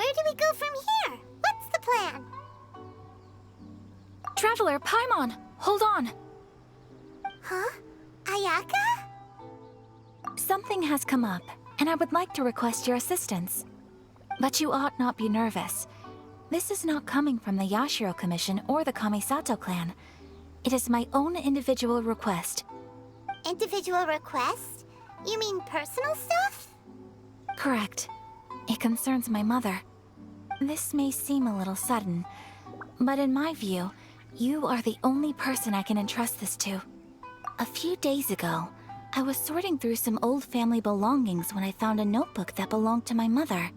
where do we go from here? What's the plan? Traveler, Paimon, hold on. Huh? Ayaka? Something has come up, and I would like to request your assistance. But you ought not be nervous. This is not coming from the Yashiro Commission or the Kamisato clan. It is my own individual request. Individual request? You mean personal stuff? Correct. It concerns my mother. This may seem a little sudden, but in my view, you are the only person I can entrust this to. A few days ago, I was sorting through some old family belongings when I found a notebook that belonged to my mother.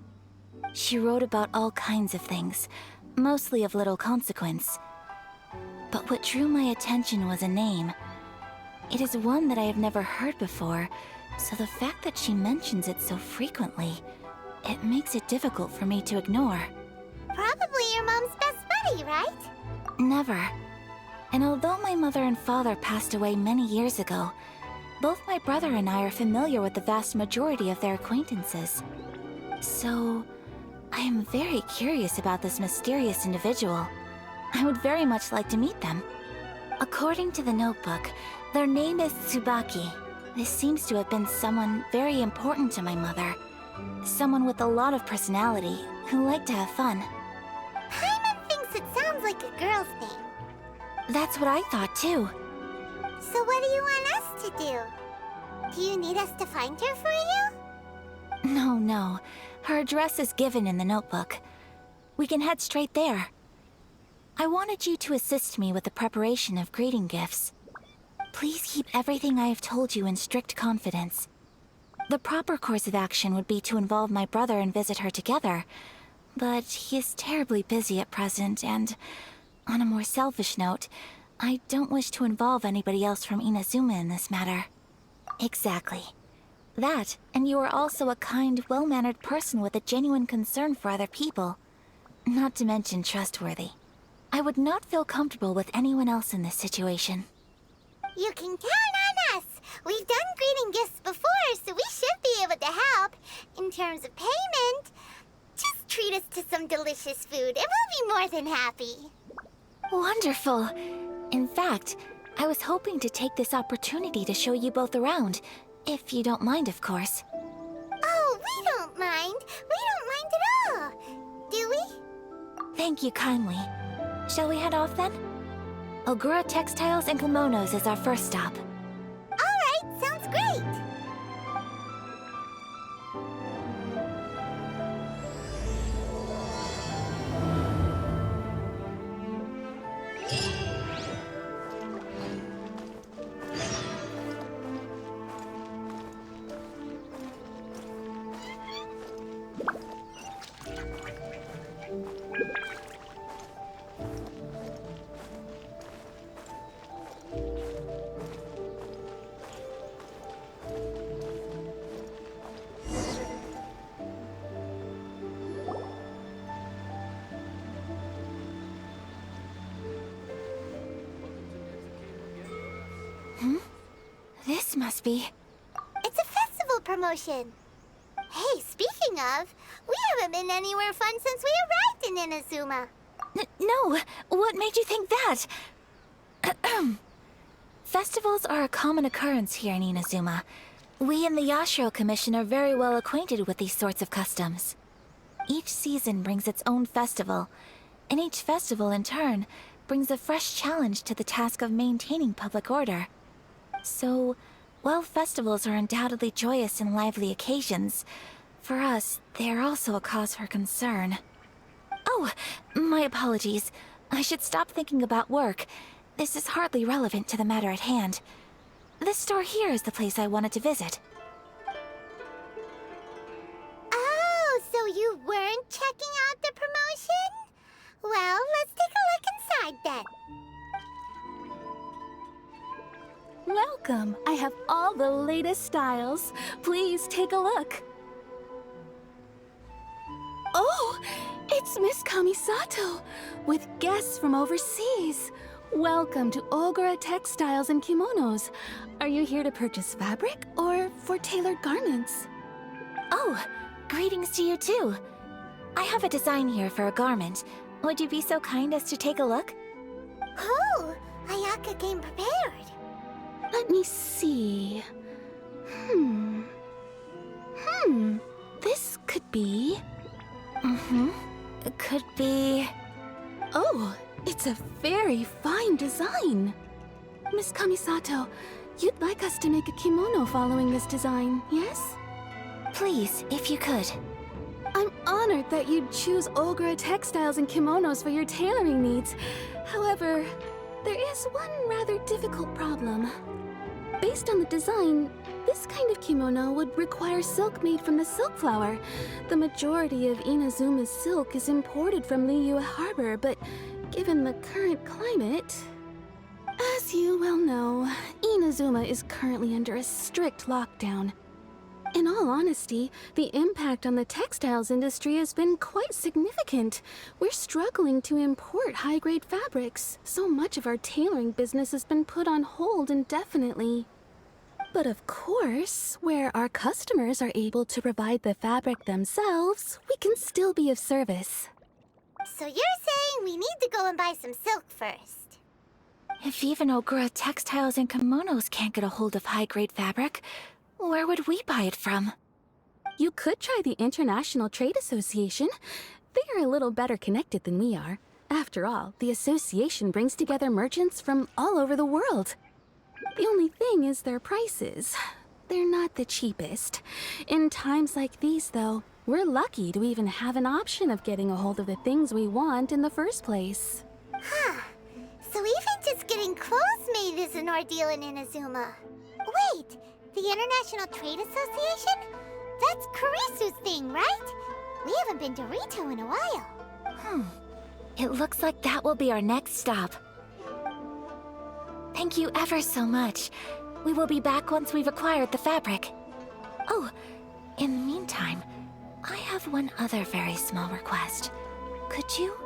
She wrote about all kinds of things, mostly of little consequence. But what drew my attention was a name. It is one that I have never heard before, so the fact that she mentions it so frequently, it makes it difficult for me to ignore. Probably your mom's best buddy, right? Never. And although my mother and father passed away many years ago, both my brother and I are familiar with the vast majority of their acquaintances. So, I am very curious about this mysterious individual. I would very much like to meet them. According to the notebook, their name is Tsubaki. This seems to have been someone very important to my mother. Someone with a lot of personality, who liked to have fun. Paimon thinks it sounds like a girl's name. That's what I thought too. So what do you want us to do? Do you need us to find her for you? No. Her address is given in the notebook. We can head straight there. I wanted you to assist me with the preparation of greeting gifts. Please keep everything I have told you in strict confidence. The proper course of action would be to involve my brother and visit her together, but he is terribly busy at present, and on a more selfish note, I don't wish to involve anybody else from Inazuma in this matter. Exactly. That, and you are also a kind, well-mannered person with a genuine concern for other people. Not to mention trustworthy. I would not feel comfortable with anyone else in this situation. You can count on us! We've done greeting gifts before, so we should be able to help. In terms of payment, just treat us to some delicious food and we'll be more than happy. Wonderful! In fact, I was hoping to take this opportunity to show you both around, if you don't mind, of course. Oh, we don't mind. We don't mind at all. Do we? Thank you kindly. Shall we head off then? Ogura Textiles and Kimonos is our first stop. All right, sounds great. This must be... It's a festival promotion. Hey, speaking of, we haven't been anywhere fun since we arrived in Inazuma. No! What made you think that? Festivals are a common occurrence here in Inazuma. We in the Yashiro Commission are very well acquainted with these sorts of customs. Each season brings its own festival, and each festival, in turn, brings a fresh challenge to the task of maintaining public order. So, while festivals are undoubtedly joyous and lively occasions, for us, they are also a cause for concern. Oh, my apologies. I should stop thinking about work. This is hardly relevant to the matter at hand. This store here is the place I wanted to visit. Oh, so you weren't checking out the promotion? Well, let's take a look inside then. Welcome! I have all the latest styles. Please take a look. Oh, it's Miss Kamisato, with guests from overseas. Welcome to Ogura Textiles and Kimonos. Are you here to purchase fabric or for tailored garments? Oh, greetings to you too. I have a design here for a garment. Would you be so kind as to take a look? Oh, Ayaka came prepared. Let me see. This could be... It could be... Oh, it's a very fine design. Miss Kamisato, you'd like us to make a kimono following this design, yes? Please, if you could. I'm honored that you'd choose Ogura textiles and kimonos for your tailoring needs. However, there is one rather difficult problem. Based on the design, this kind of kimono would require silk made from the silk flower. The majority of Inazuma's silk is imported from Liyue Harbor, but given the current climate... As you well know, Inazuma is currently under a strict lockdown. In all honesty, the impact on the textiles industry has been quite significant. We're struggling to import high-grade fabrics. So much of our tailoring business has been put on hold indefinitely. But of course, where our customers are able to provide the fabric themselves, we can still be of service. So you're saying we need to go and buy some silk first? If even Ogura textiles and kimonos can't get a hold of high-grade fabric, where would we buy it from? You could try the International Trade Association. They are a little better connected than we are. After all, the association brings together merchants from all over the world. The only thing is their prices. They're not the cheapest. In times like these, though, we're lucky to even have an option of getting a hold of the things we want in the first place. Huh. So even just getting clothes made is an ordeal in Inazuma. Wait, the International Trade Association? That's Kurisu's thing, right? We haven't been to Rito in a while. It looks like that will be our next stop. Thank you ever so much. We will be back once we've acquired the fabric. Oh, in the meantime, I have one other very small request. Could you?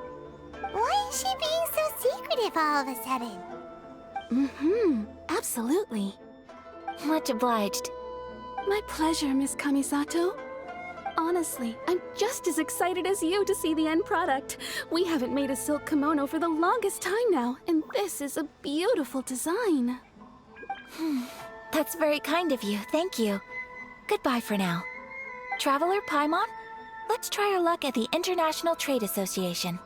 Why is she being so secretive all of a sudden? Absolutely. Much obliged. My pleasure, Miss Kamisato. Honestly, I'm just as excited as you to see the end product. We haven't made a silk kimono for the longest time now, and this is a beautiful design. That's very kind of you, thank you. Goodbye for now. Traveler Paimon, let's try our luck at the International Trade Association.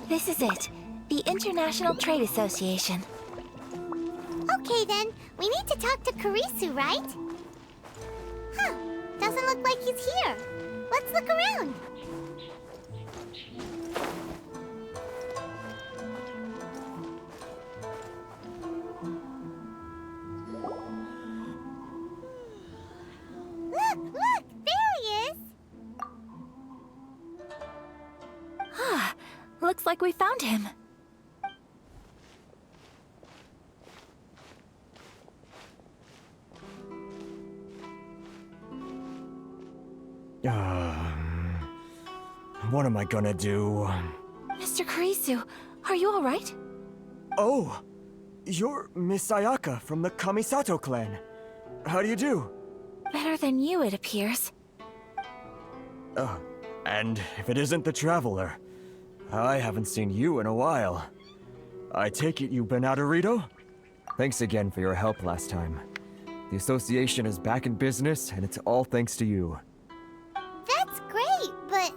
This is it. The International Trade Association. Okay then, we need to talk to Kurisu, right? Huh, doesn't look like he's here. Let's look around. Look, there he is. Looks like we found him. What am I gonna do? Mr. Kurisu, are you all right? Oh, you're Miss Ayaka from the Kamisato clan. How do you do? Better than you, it appears. And if it isn't the Traveler, I haven't seen you in a while. I take it you've been out of Rito? Thanks again for your help last time. The association is back in business, and it's all thanks to you. That's great, but,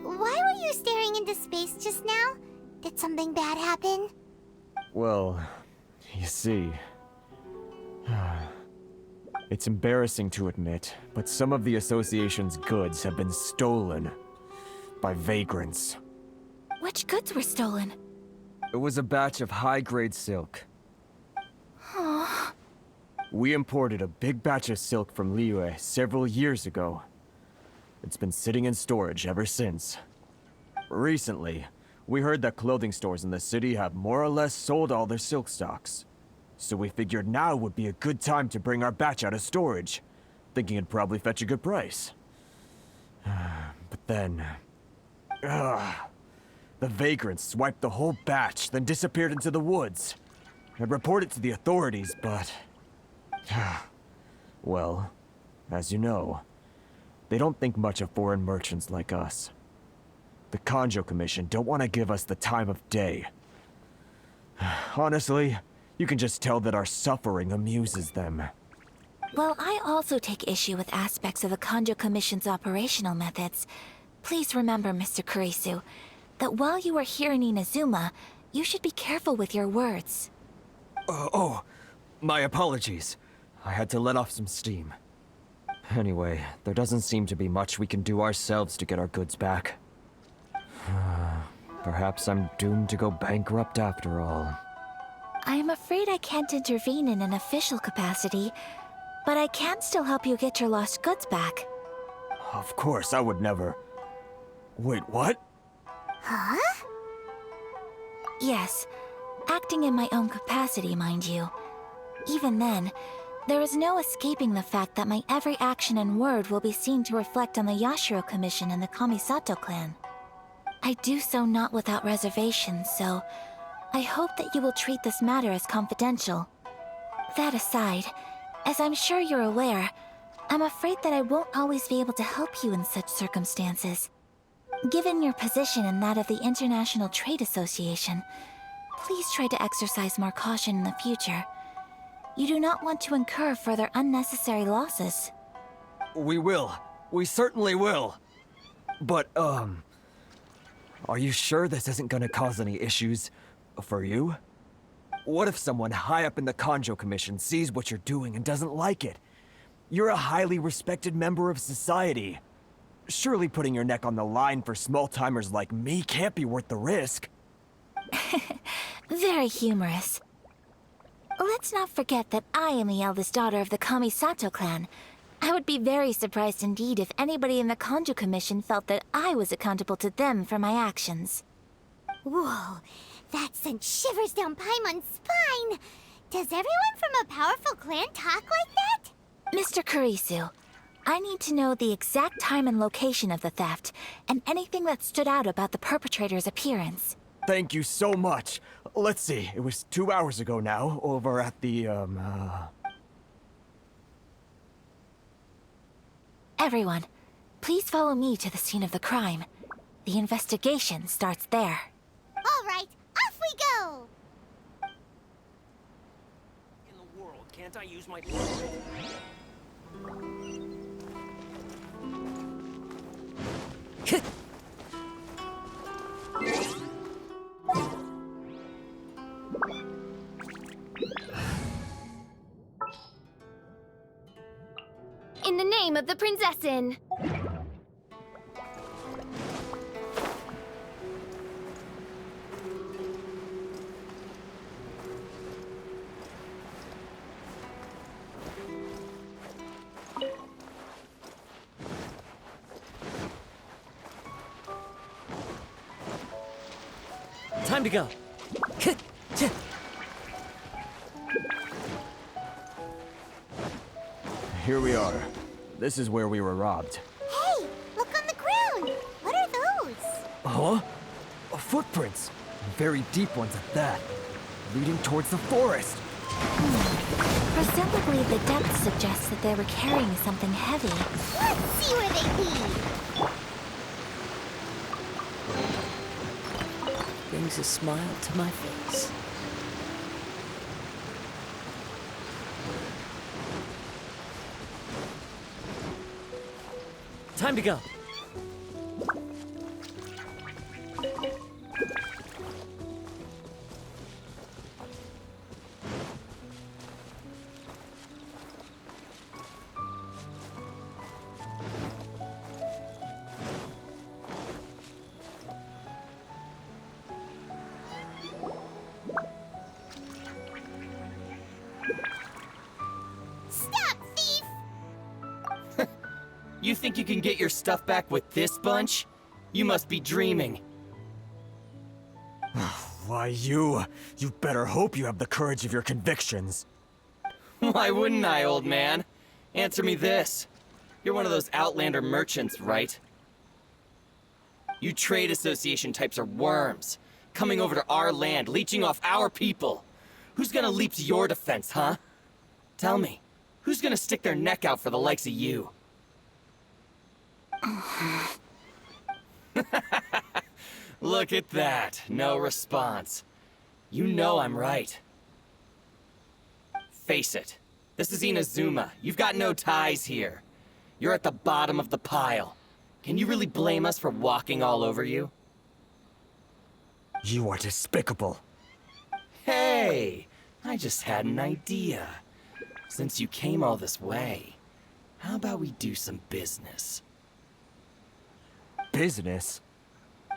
why were you staring into space just now? Did something bad happen? Well, you see... It's embarrassing to admit, but some of the association's goods have been stolen by vagrants. Which goods were stolen? It was a batch of high-grade silk. We imported a big batch of silk from Liyue several years ago. It's been sitting in storage ever since. Recently, we heard that clothing stores in the city have more or less sold all their silk stocks. So we figured now would be a good time to bring our batch out of storage, thinking it'd probably fetch a good price. But then... the vagrants swiped the whole batch, then disappeared into the woods. I'd report it to the authorities, but... well, as you know, they don't think much of foreign merchants like us. The Kanjo Commission don't want to give us the time of day. Honestly, you can just tell that our suffering amuses them. Well, I also take issue with aspects of the Kanjo Commission's operational methods. Please remember, Mr. Kurisu, that while you are here in Inazuma, you should be careful with your words. My apologies. I had to let off some steam. Anyway, there doesn't seem to be much we can do ourselves to get our goods back. Perhaps I'm doomed to go bankrupt after all. I am afraid I can't intervene in an official capacity, but I can still help you get your lost goods back. Of course, I would never... Wait, what? Huh? Yes, acting in my own capacity, mind you. Even then, there is no escaping the fact that my every action and word will be seen to reflect on the Yashiro Commission and the Kamisato clan. I do so not without reservations, so I hope that you will treat this matter as confidential. That aside, as I'm sure you're aware, I'm afraid that I won't always be able to help you in such circumstances. Given your position and that of the International Trade Association, please try to exercise more caution in the future. You do not want to incur further unnecessary losses. We will. We certainly will. But, are you sure this isn't gonna cause any issues for you? What if someone high up in the Kanjo Commission sees what you're doing and doesn't like it? You're a highly respected member of society. Surely putting your neck on the line for small-timers like me can't be worth the risk. Very humorous. Let's not forget that I am the eldest daughter of the Kamisato clan. I would be very surprised indeed if anybody in the Kanjo Commission felt that I was accountable to them for my actions. Whoa, that sent shivers down Paimon's spine. Does everyone from a powerful clan talk like that? Mr. Kurisu, I need to know the exact time and location of the theft, and anything that stood out about the perpetrator's appearance. Thank you so much. Let's see, it was 2 hours ago now, over at the, Everyone, please follow me to the scene of the crime. The investigation starts there. All right, off we go! In the world, can't I use my... In the name of the Prinzessin! Time to go. here we are. This is where we were robbed. Hey, look on the ground! What are those? Huh? Footprints. Very deep ones at that. Leading towards the forest. Presumably, the depth suggests that they were carrying something heavy. Let's see where they lead! Brings a smile to my face. Time to go. You think you can get your stuff back with this bunch? You must be dreaming. Why, you better hope you have the courage of your convictions. Why wouldn't I, old man? Answer me this. You're one of those Outlander merchants, right? You trade association types are worms, coming over to our land, leeching off our people. Who's gonna leap to your defense, huh? Tell me, who's gonna stick their neck out for the likes of you? Look at that, no response. You know I'm right. Face it, this is Inazuma. You've got no ties here. You're at the bottom of the pile. Can you really blame us for walking all over you? You are despicable. Hey, I just had an idea. Since you came all this way, how about we do some business? Business?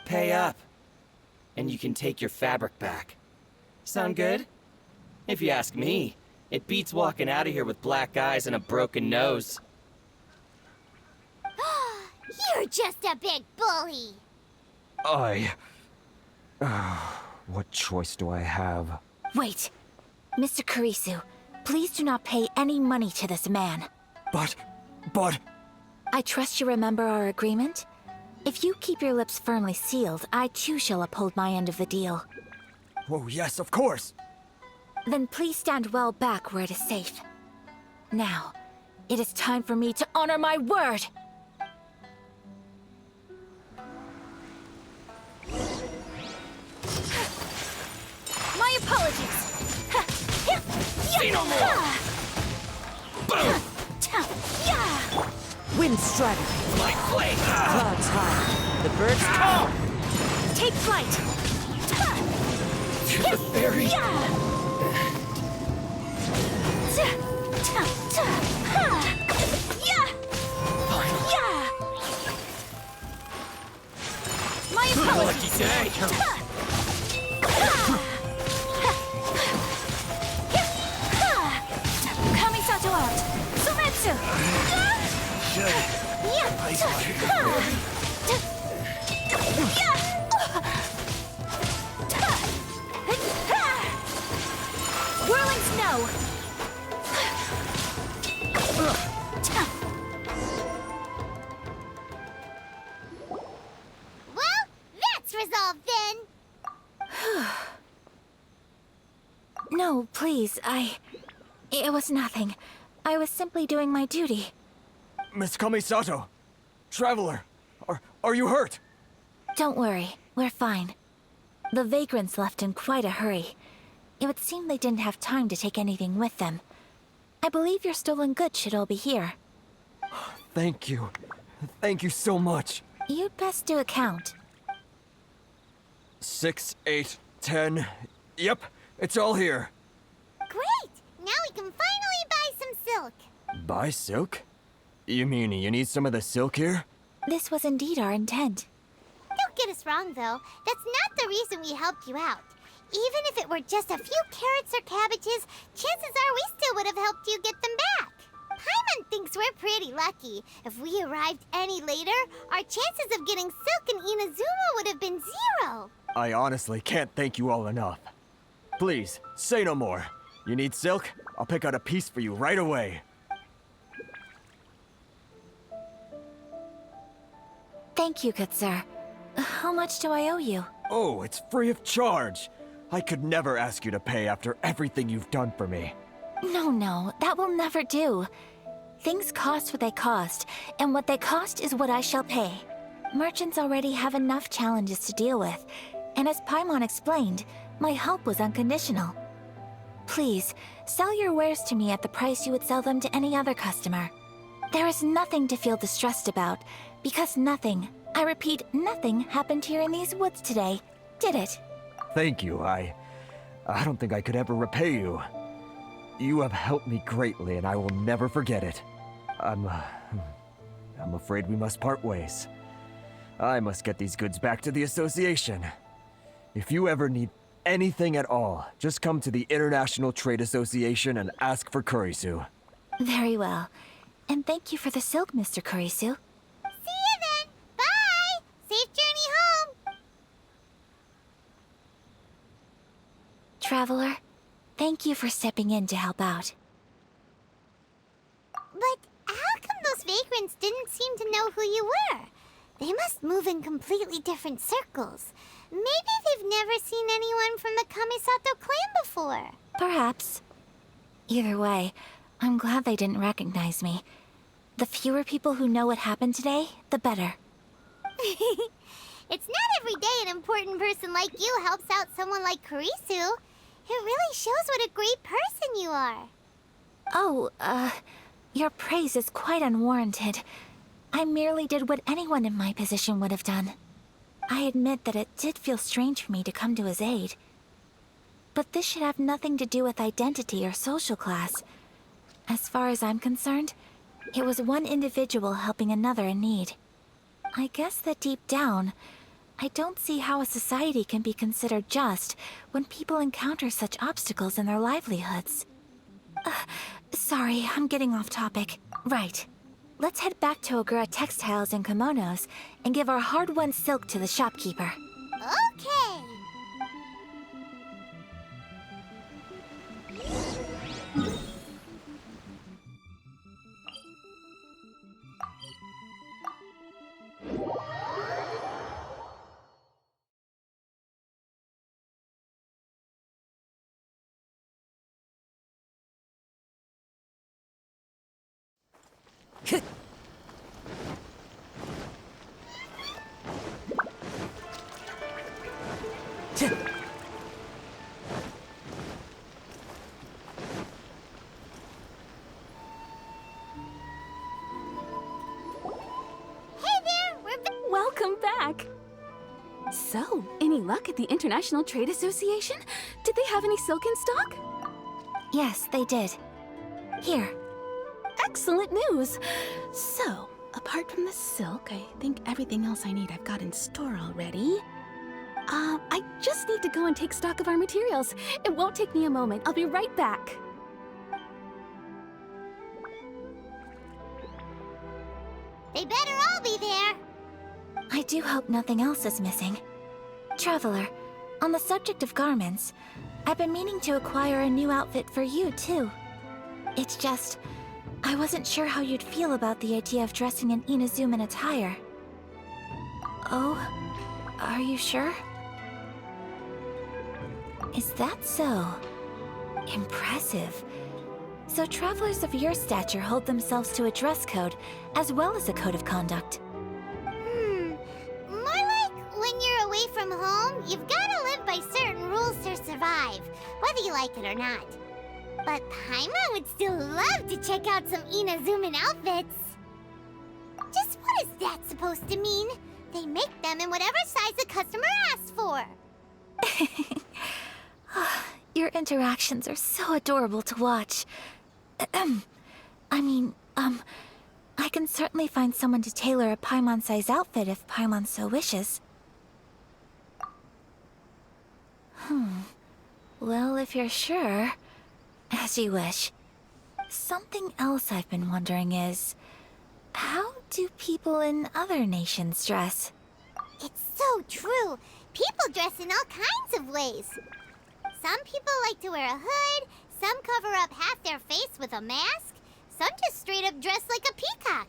Pay up, and you can take your fabric back. Sound good? If you ask me, it beats walking out of here with black eyes and a broken nose. You're just a big bully. What choice do I have? Wait. Mr. Kurisu, please do not pay any money to this man. But... I trust you remember our agreement? If you keep your lips firmly sealed, I too shall uphold my end of the deal. Oh, yes, of course. Then please stand well back where it is safe. Now, it is time for me to honor my word! My apologies! Say no more! Boom! Wind strategy. My blade! Clouds high. The birds call. Take flight! To the fairy! My apologies! Lucky day! Kamisato out! Sumetsu! Whirling snow! Well, that's resolved then. No, please, It was nothing. I was simply doing my duty. Miss Kamisato! Traveler! Are you hurt? Don't worry, we're fine. The vagrants left in quite a hurry. It would seem they didn't have time to take anything with them. I believe your stolen goods should all be here. Thank you. Thank you so much. You'd best do a count. 6, 8, 10. Yep, it's all here. Great! Now we can finally buy some silk. Buy silk? You mean you need some of the silk here? This was indeed our intent. Don't get us wrong, though. That's not the reason we helped you out. Even if it were just a few carrots or cabbages, chances are we still would have helped you get them back. Paimon thinks we're pretty lucky. If we arrived any later, our chances of getting silk in Inazuma would have been 0. I honestly can't thank you all enough. Please, say no more. You need silk? I'll pick out a piece for you right away. Thank you, good sir. How much do I owe you? Oh, it's free of charge. I could never ask you to pay after everything you've done for me. No, that will never do. Things cost what they cost, and what they cost is what I shall pay. Merchants already have enough challenges to deal with, and as Paimon explained, my help was unconditional. Please, sell your wares to me at the price you would sell them to any other customer. There is nothing to feel distressed about, because nothing, I repeat, nothing happened here in these woods today, did it? Thank you. I don't think I could ever repay you. You have helped me greatly, and I will never forget it. I'm afraid we must part ways. I must get these goods back to the association. If you ever need anything at all, just come to the International Trade Association and ask for Kurisu. Very well. And thank you for the silk, Mr. Kurisu. Safe journey home! Traveler, thank you for stepping in to help out. But how come those vagrants didn't seem to know who you were? They must move in completely different circles. Maybe they've never seen anyone from the Kamisato clan before. Perhaps. Either way, I'm glad they didn't recognize me. The fewer people who know what happened today, the better. It's not every day an important person like you helps out someone like Kurisu. It really shows what a great person you are. Oh, your praise is quite unwarranted. I merely did what anyone in my position would have done. I admit that it did feel strange for me to come to his aid. But this should have nothing to do with identity or social class. As far as I'm concerned, it was one individual helping another in need. I guess that deep down, I don't see how a society can be considered just when people encounter such obstacles in their livelihoods. Sorry, I'm getting off topic. Right. Let's head back to Ogura Textiles and Kimonos and give our hard-won silk to the shopkeeper. Okay. Welcome back! So, any luck at the International Trade Association? Did they have any silk in stock? Yes, they did. Here. Excellent news! So, apart from the silk, I think everything else I need I've got in store already. I just need to go and take stock of our materials. It won't take me a moment. I'll be right back. They better all be there. I do hope nothing else is missing. Traveler, on the subject of garments, I've been meaning to acquire a new outfit for you, too. It's just, I wasn't sure how you'd feel about the idea of dressing in Inazuman attire. Oh, are you sure? Is that so? Impressive. So travelers of your stature hold themselves to a dress code, as well as a code of conduct. More like when you're away from home, you've gotta live by certain rules to survive, whether you like it or not. But Paimon would still love to check out some Inazuman outfits. Just what is that supposed to mean? They make them in whatever size the customer asks for. Your interactions are so adorable to watch. I can certainly find someone to tailor a Paimon-size outfit if Paimon so wishes. Well, if you're sure, as you wish. Something else I've been wondering is, how do people in other nations dress? It's so true. People dress in all kinds of ways. Some people like to wear a hood, some cover up half their face with a mask, some just straight up dress like a peacock.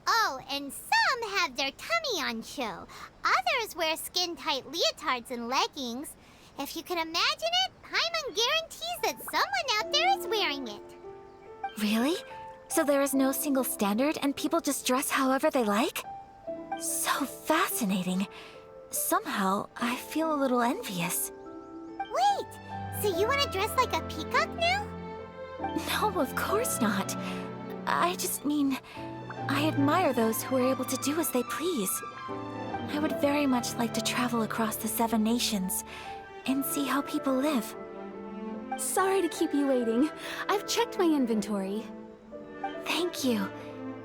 Oh, and some have their tummy on show. Others wear skin-tight leotards and leggings. If you can imagine it, Paimon guarantees that someone out there is wearing it. Really? So there is no single standard and people just dress however they like? So fascinating. Somehow, I feel a little envious. Wait, so you want to dress like a peacock now? No, of course not. I just mean, I admire those who are able to do as they please. I would very much like to travel across the 7 nations and see how people live. Sorry to keep you waiting. I've checked my inventory. Thank you.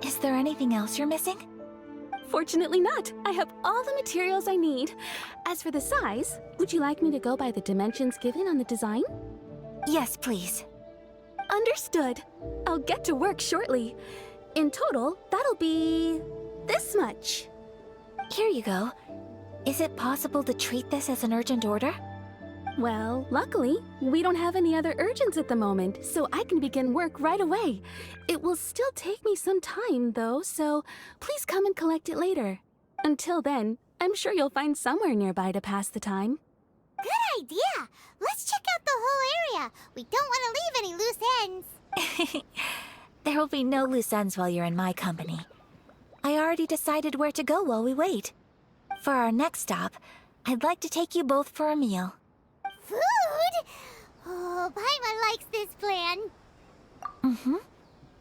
Is there anything else you're missing? Fortunately not. I have all the materials I need. As for the size, would you like me to go by the dimensions given on the design? Yes, please. Understood. I'll get to work shortly. In total, that'll be this much. Here you go. Is it possible to treat this as an urgent order? Well, luckily, we don't have any other urgents at the moment, so I can begin work right away. It will still take me some time, though, so please come and collect it later. Until then, I'm sure you'll find somewhere nearby to pass the time. Good idea! Let's check out the whole area. We don't want to leave any loose ends. There will be no loose ends while you're in my company. I already decided where to go while we wait. For our next stop, I'd like to take you both for a meal. Food? Oh, Paimon likes this plan.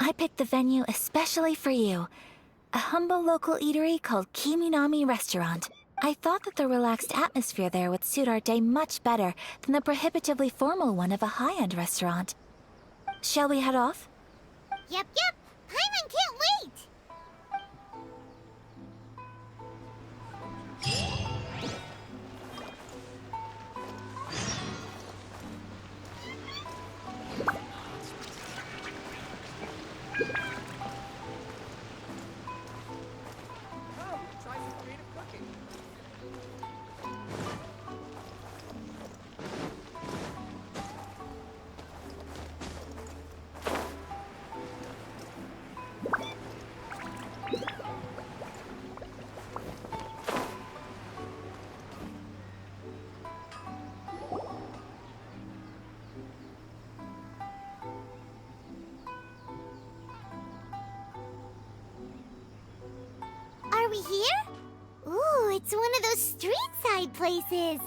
I picked the venue especially for you. A humble local eatery called Kiminami Restaurant. I thought that the relaxed atmosphere there would suit our day much better than the prohibitively formal one of a high-end restaurant. Shall we head off? Yep. Paimon can't wait! Are we here? Ooh, it's one of those street-side places.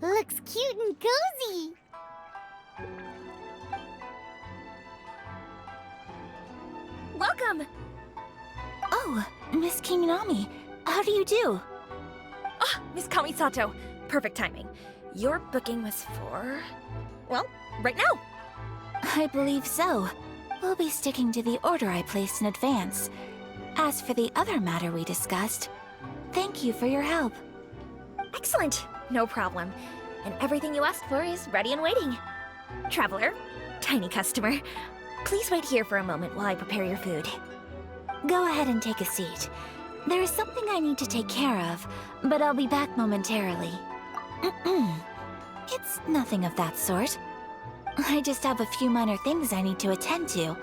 Looks cute and cozy. Welcome! Oh, Miss Kiminami, how do you do? Ah, Miss Kamisato. Perfect timing. Your booking was for... well, right now. I believe so. We'll be sticking to the order I placed in advance. As for the other matter we discussed, thank you for your help. Excellent. No problem. And everything you asked for is ready and waiting. Traveler, tiny customer, please wait here for a moment while I prepare your food. Go ahead and take a seat. There is something I need to take care of, but I'll be back momentarily. It's nothing of that sort. I just have a few minor things I need to attend to.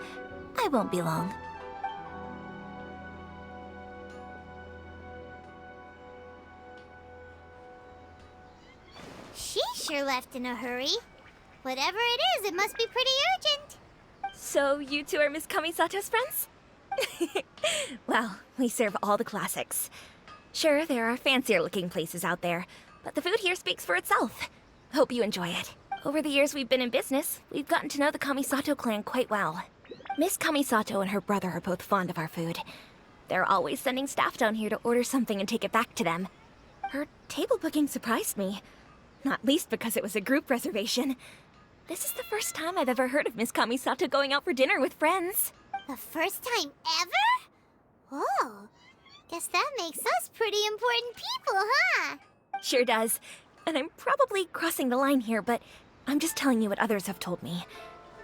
I won't be long. She sure left in a hurry. Whatever it is, it must be pretty urgent. So you two are Miss Kamisato's friends? Well, we serve all the classics. Sure, there are fancier looking places out there, but the food here speaks for itself. Hope you enjoy it. Over the years we've been in business, we've gotten to know the Kamisato clan quite well. Miss Kamisato and her brother are both fond of our food. They're always sending staff down here to order something and take it back to them. Her table booking surprised me, not least because it was a group reservation. This is the first time I've ever heard of Miss Kamisato going out for dinner with friends. The first time ever? Oh, guess that makes us pretty important people, huh? Sure does. And I'm probably crossing the line here, but I'm just telling you what others have told me.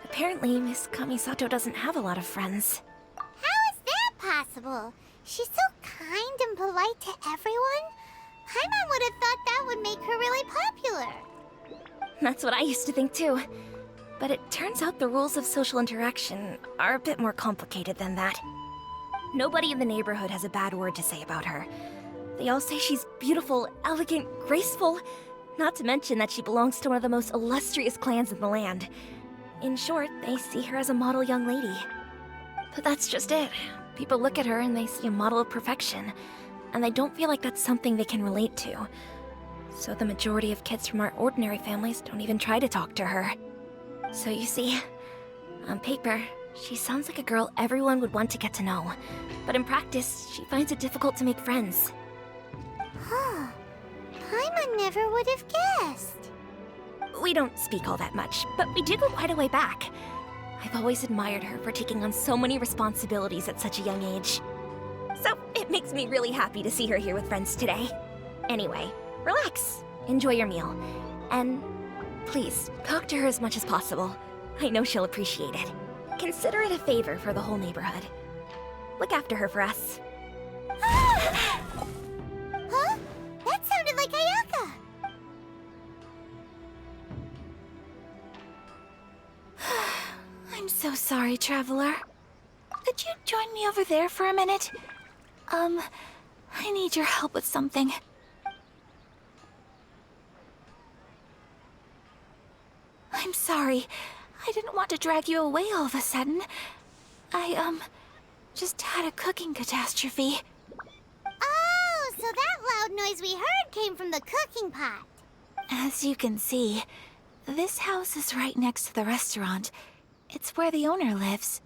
Apparently, Miss Kamisato doesn't have a lot of friends. How is that possible? She's so kind and polite to everyone. Paimon would have thought that would make her really popular. That's what I used to think too. But it turns out the rules of social interaction are a bit more complicated than that. Nobody in the neighborhood has a bad word to say about her. They all say she's beautiful, elegant, graceful, not to mention that she belongs to one of the most illustrious clans in the land. In short, they see her as a model young lady. But that's just it. People look at her and they see a model of perfection, and they don't feel like that's something they can relate to. So the majority of kids from our ordinary families don't even try to talk to her. So you see, on paper, she sounds like a girl everyone would want to get to know. But in practice, she finds it difficult to make friends. Huh. Paimon never would have guessed. We don't speak all that much, but we do go quite a way back. I've always admired her for taking on so many responsibilities at such a young age. So it makes me really happy to see her here with friends today. Anyway, relax, enjoy your meal, and please, talk to her as much as possible. I know she'll appreciate it. Consider it a favor for the whole neighborhood. Look after her for us. Huh? That sounded like so sorry, Traveler. Could you join me over there for a minute? I need your help with something. I'm sorry. I didn't want to drag you away all of a sudden. I, just had a cooking catastrophe. Oh, so that loud noise we heard came from the cooking pot. As you can see, this house is right next to the restaurant. It's where the owner lives.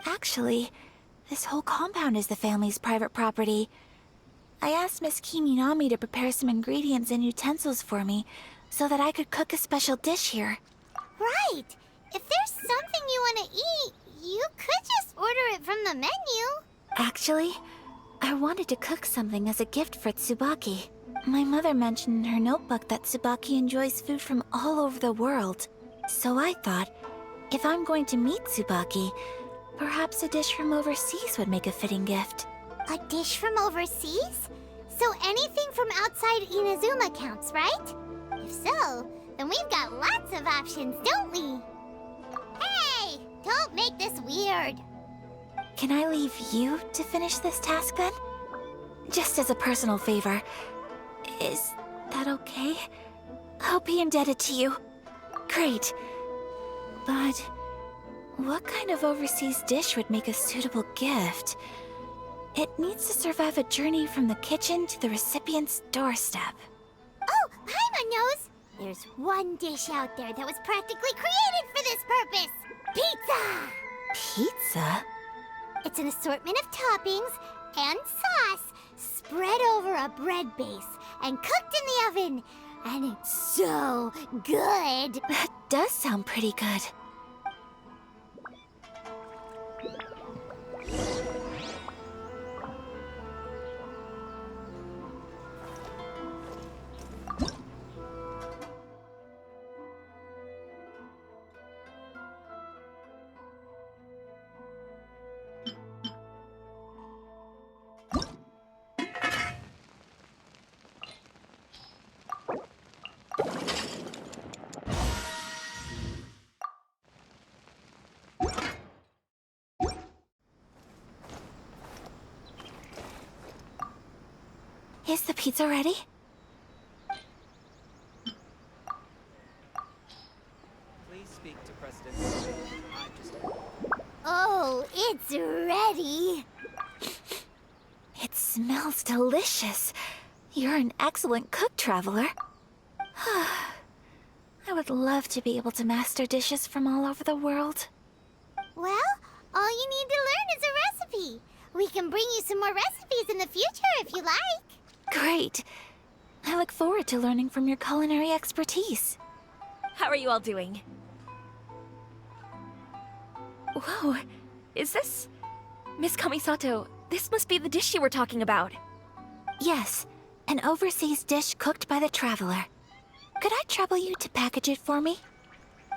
Actually, this whole compound is the family's private property. I asked Miss Kiminami to prepare some ingredients and utensils for me so that I could cook a special dish here. Right. If there's something you want to eat, you could just order it from the menu. Actually, I wanted to cook something as a gift for Tsubaki. My mother mentioned in her notebook that Tsubaki enjoys food from all over the world. So I thought, if I'm going to meet Tsubaki, perhaps a dish from overseas would make a fitting gift. A dish from overseas? So anything from outside Inazuma counts, right? If so, then we've got lots of options, don't we? Hey! Don't make this weird. Can I leave you to finish this task then? Just as a personal favor. Is that okay? I'll be indebted to you. Great. But what kind of overseas dish would make a suitable gift? It needs to survive a journey from the kitchen to the recipient's doorstep. Oh, Paimon knows! There's one dish out there that was practically created for this purpose! Pizza! Pizza? It's an assortment of toppings and sauce spread over a bread base and cooked in the oven. And it's so good! That does sound pretty good. Is the pizza ready? Please speak to President. I'm just... Oh, it's ready! It smells delicious. You're an excellent cook, Traveler. I would love to be able to master dishes from all over the world. Well, all you need to learn is a recipe. We can bring you some more recipes in the future if you like. Great. I look forward to learning from your culinary expertise. How are you all doing? Whoa, is this... Miss Kamisato, this must be the dish you were talking about. Yes, an overseas dish cooked by the Traveler. Could I trouble you to package it for me?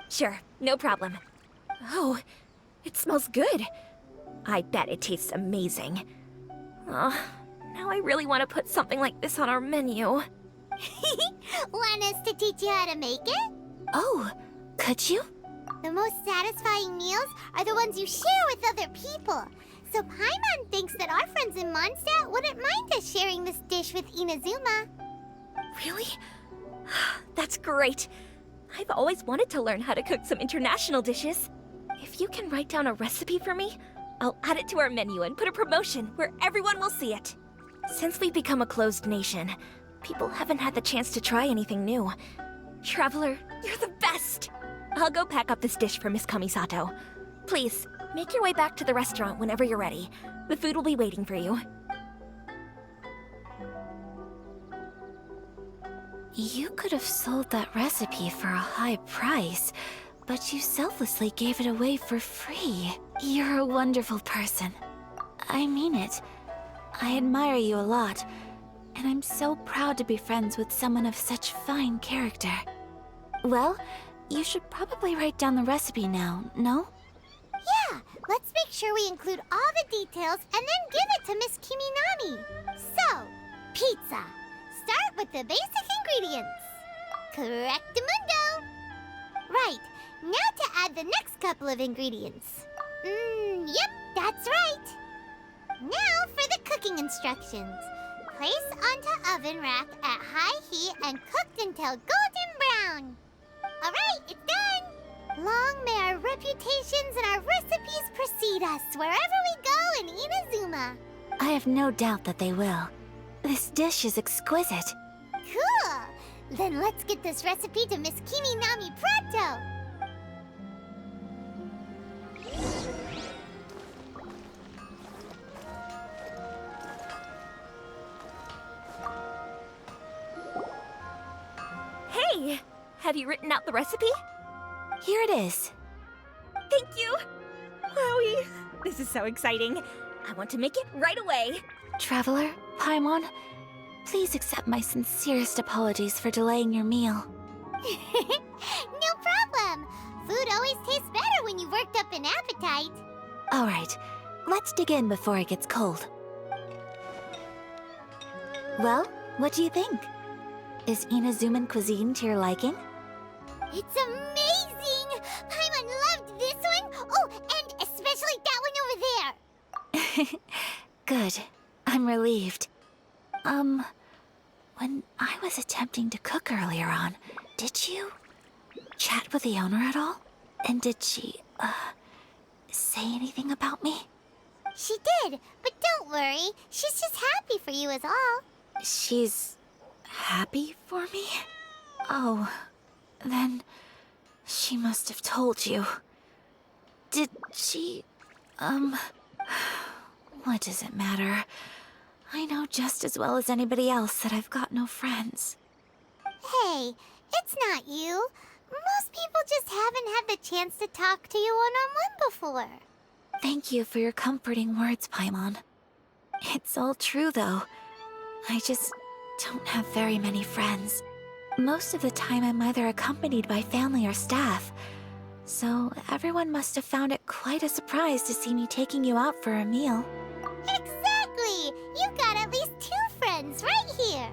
Sure, no problem. Oh, it smells good. I bet it tastes amazing. Oh, now I really want to put something like this on our menu. Want us to teach you how to make it? Oh, could you? The most satisfying meals are the ones you share with other people. So Paimon thinks that our friends in Mondstadt wouldn't mind us sharing this dish with Inazuma. Really? That's great. I've always wanted to learn how to cook some international dishes. If you can write down a recipe for me, I'll add it to our menu and put a promotion where everyone will see it. Since we've become a closed nation, people haven't had the chance to try anything new. Traveler, you're the best! I'll go pack up this dish for Miss Kamisato. Please, make your way back to the restaurant whenever you're ready. The food will be waiting for you. You could have sold that recipe for a high price, but you selflessly gave it away for free. You're a wonderful person. I mean it. I admire you a lot, and I'm so proud to be friends with someone of such fine character. Well, you should probably write down the recipe now, no? Yeah, let's make sure we include all the details and then give it to Miss Kiminami. So, pizza. Start with the basic ingredients. Correctamundo. Right, Now to add the next couple of ingredients. Yep, that's right. Now for the cooking instructions. Place onto oven rack at high heat and cooked until golden brown. Alright, it's done! Long may our reputations and our recipes precede us wherever we go in Inazuma. I have no doubt that they will. This dish is exquisite. Cool! Then let's get this recipe to Miss Kimi Nami pronto! Hey! Have you written out the recipe? Here it is. Thank you! Wowie! This is so exciting. I want to make it right away. Traveler, Paimon, please accept my sincerest apologies for delaying your meal. No problem! Food always tastes better when you've worked up an appetite. All right, let's dig in before it gets cold. Well, what do you think? Is Inazuman cuisine to your liking? It's amazing! Paimon loved this one! Oh, and especially that one over there! Good. I'm relieved. When I was attempting to cook earlier on, did you chat with the owner at all? And did she, say anything about me? She did, but don't worry. She's just happy for you is all. She's happy for me? Oh, then she must have told you. Did she, what does it matter? I know just as well as anybody else that I've got no friends. Hey, it's not you. Most people just haven't had the chance to talk to you one-on-one before. Thank you for your comforting words, Paimon. It's all true, though. I just don't have very many friends. Most of the time I'm either accompanied by family or staff. So everyone must have found it quite a surprise to see me taking you out for a meal. Exactly! You've got at least 2 friends right here.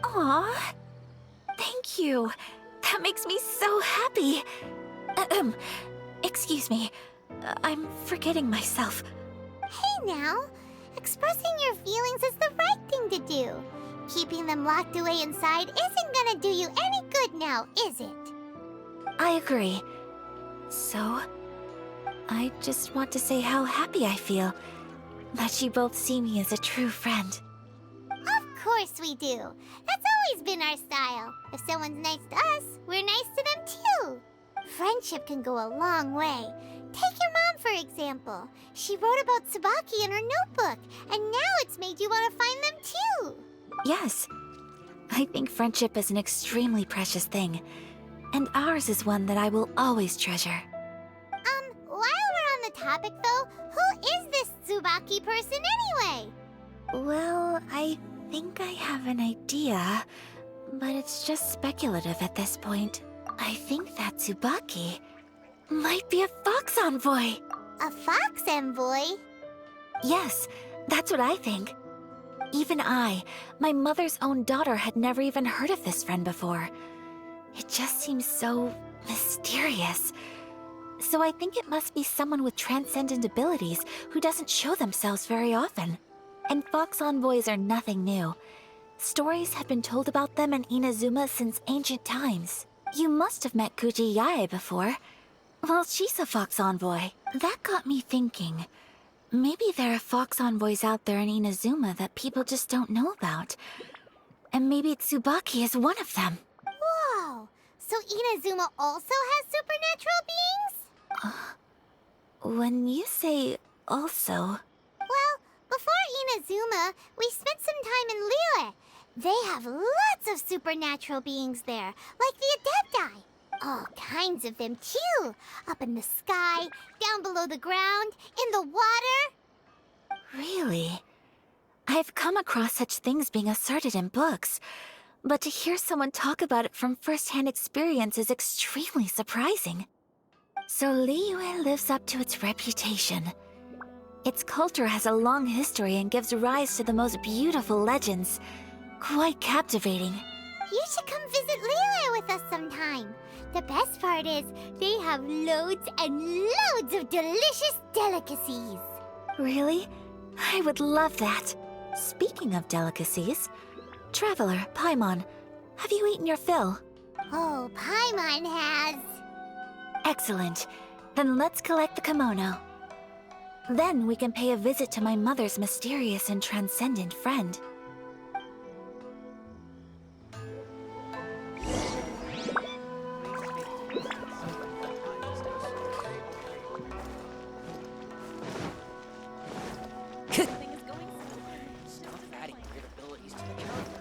Aw, thank you. That makes me so happy. Excuse me. I'm forgetting myself. Hey now, expressing your feelings is the right thing to do. Keeping them locked away inside isn't gonna do you any good now, is it? I agree. So, I just want to say how happy I feel that you both see me as a true friend. Of course we do. That's always been our style. If someone's nice to us, we're nice to them too. Friendship can go a long way. Take your mom, for example. She wrote about Tsubaki in her notebook, and now it's made you want to find them too. Yes, I think friendship is an extremely precious thing, and ours is one that I will always treasure. While we're on the topic though, who is this Tsubaki person anyway? Well, I think I have an idea, but it's just speculative at this point. I think that Tsubaki might be a fox envoy. A fox envoy? Yes, that's what I think. Even I, my mother's own daughter, had never even heard of this friend before. It just seems so mysterious. So I think it must be someone with transcendent abilities who doesn't show themselves very often. And fox envoys are nothing new. Stories have been told about them in Inazuma since ancient times. You must have met Kuji Yae before. Well, she's a fox envoy. That got me thinking. Maybe there are fox envoys out there in Inazuma that people just don't know about. And maybe Tsubaki is one of them. Whoa! So Inazuma also has supernatural beings? When you say also... Well, before Inazuma, we spent some time in Liyue. They have lots of supernatural beings there, like the Adepti. All kinds of them, too. Up in the sky, down below the ground, in the water. Really? I've come across such things being asserted in books, but to hear someone talk about it from first-hand experience is extremely surprising. So Liyue lives up to its reputation. Its culture has a long history and gives rise to the most beautiful legends. Quite captivating. You should come visit Liyue with us sometime. The best part is they have loads and loads of delicious delicacies. Really? I would love that. Speaking of delicacies, Traveler, Paimon, have you eaten your fill? Oh, Paimon has. Excellent. Then let's collect the kimono. Then we can pay a visit to my mother's mysterious and transcendent friend. Stop adding weird abilities to the characters.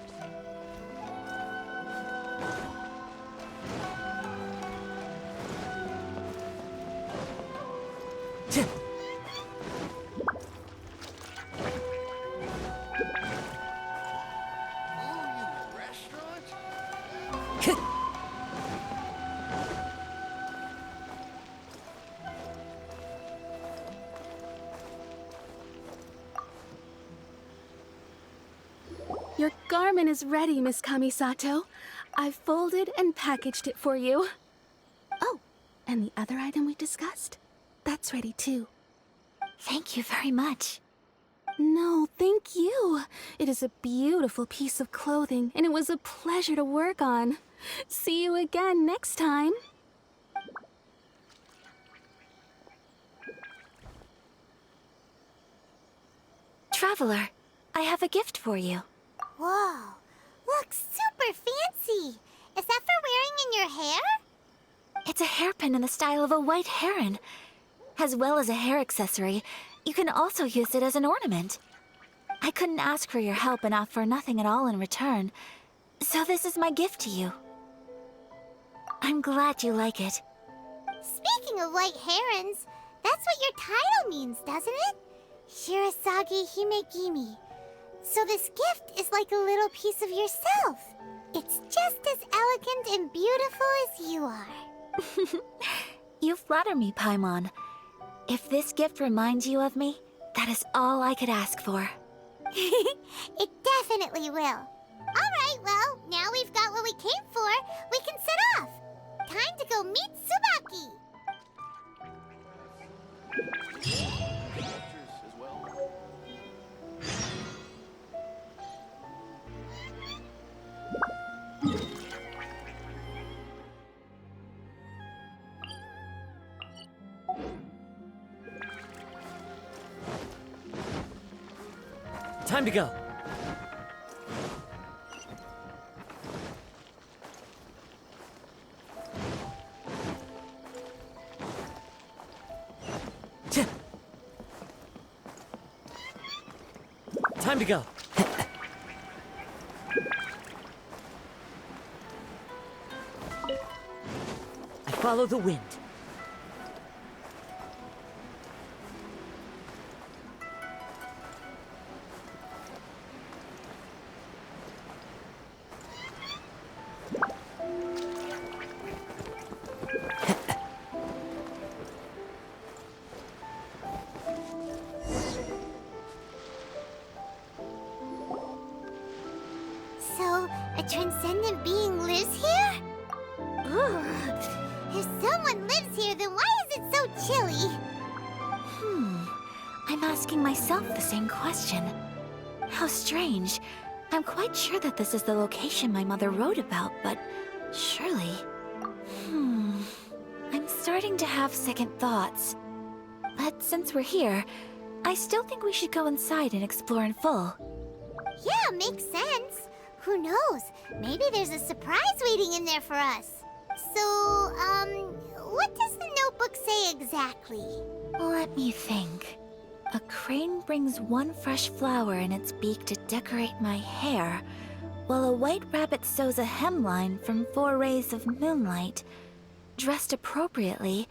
Your garment is ready, Miss Kamisato. I've folded and packaged it for you. Oh, and the other item we discussed? That's ready too. Thank you very much. No, thank you. It is a beautiful piece of clothing, and it was a pleasure to work on. See you again next time. Traveler, I have a gift for you. Whoa, looks super fancy. Is that for wearing in your hair? It's a hairpin in the style of a white heron. As well as a hair accessory, you can also use it as an ornament. I couldn't ask for your help and offer nothing at all in return, so this is my gift to you. I'm glad you like it. Speaking of white herons, that's what your title means, doesn't it? Shirasagi Himegimi. So this gift is like a little piece of yourself. It's just as elegant and beautiful as you are. You flatter me, Paimon. If this gift reminds you of me, that is all I could ask for. It definitely will. Alright, well, now we've got what we came for. We can set off. Time to go meet Tsubaki. Time to go. Time to go. I follow the wind. So, a transcendent being lives here? Ugh. If someone lives here, then why is it so chilly? I'm asking myself the same question. How strange. I'm quite sure that this is the location my mother wrote about, but surely... I'm starting to have second thoughts. But since we're here, I still think we should go inside and explore in full. Yeah, makes sense. Who knows? Maybe there's a surprise waiting in there for us. So, what does the notebook say exactly? Let me think. A crane brings one fresh flower in its beak to decorate my hair, while a white rabbit sews a hemline from 4 rays of moonlight. Dressed appropriately,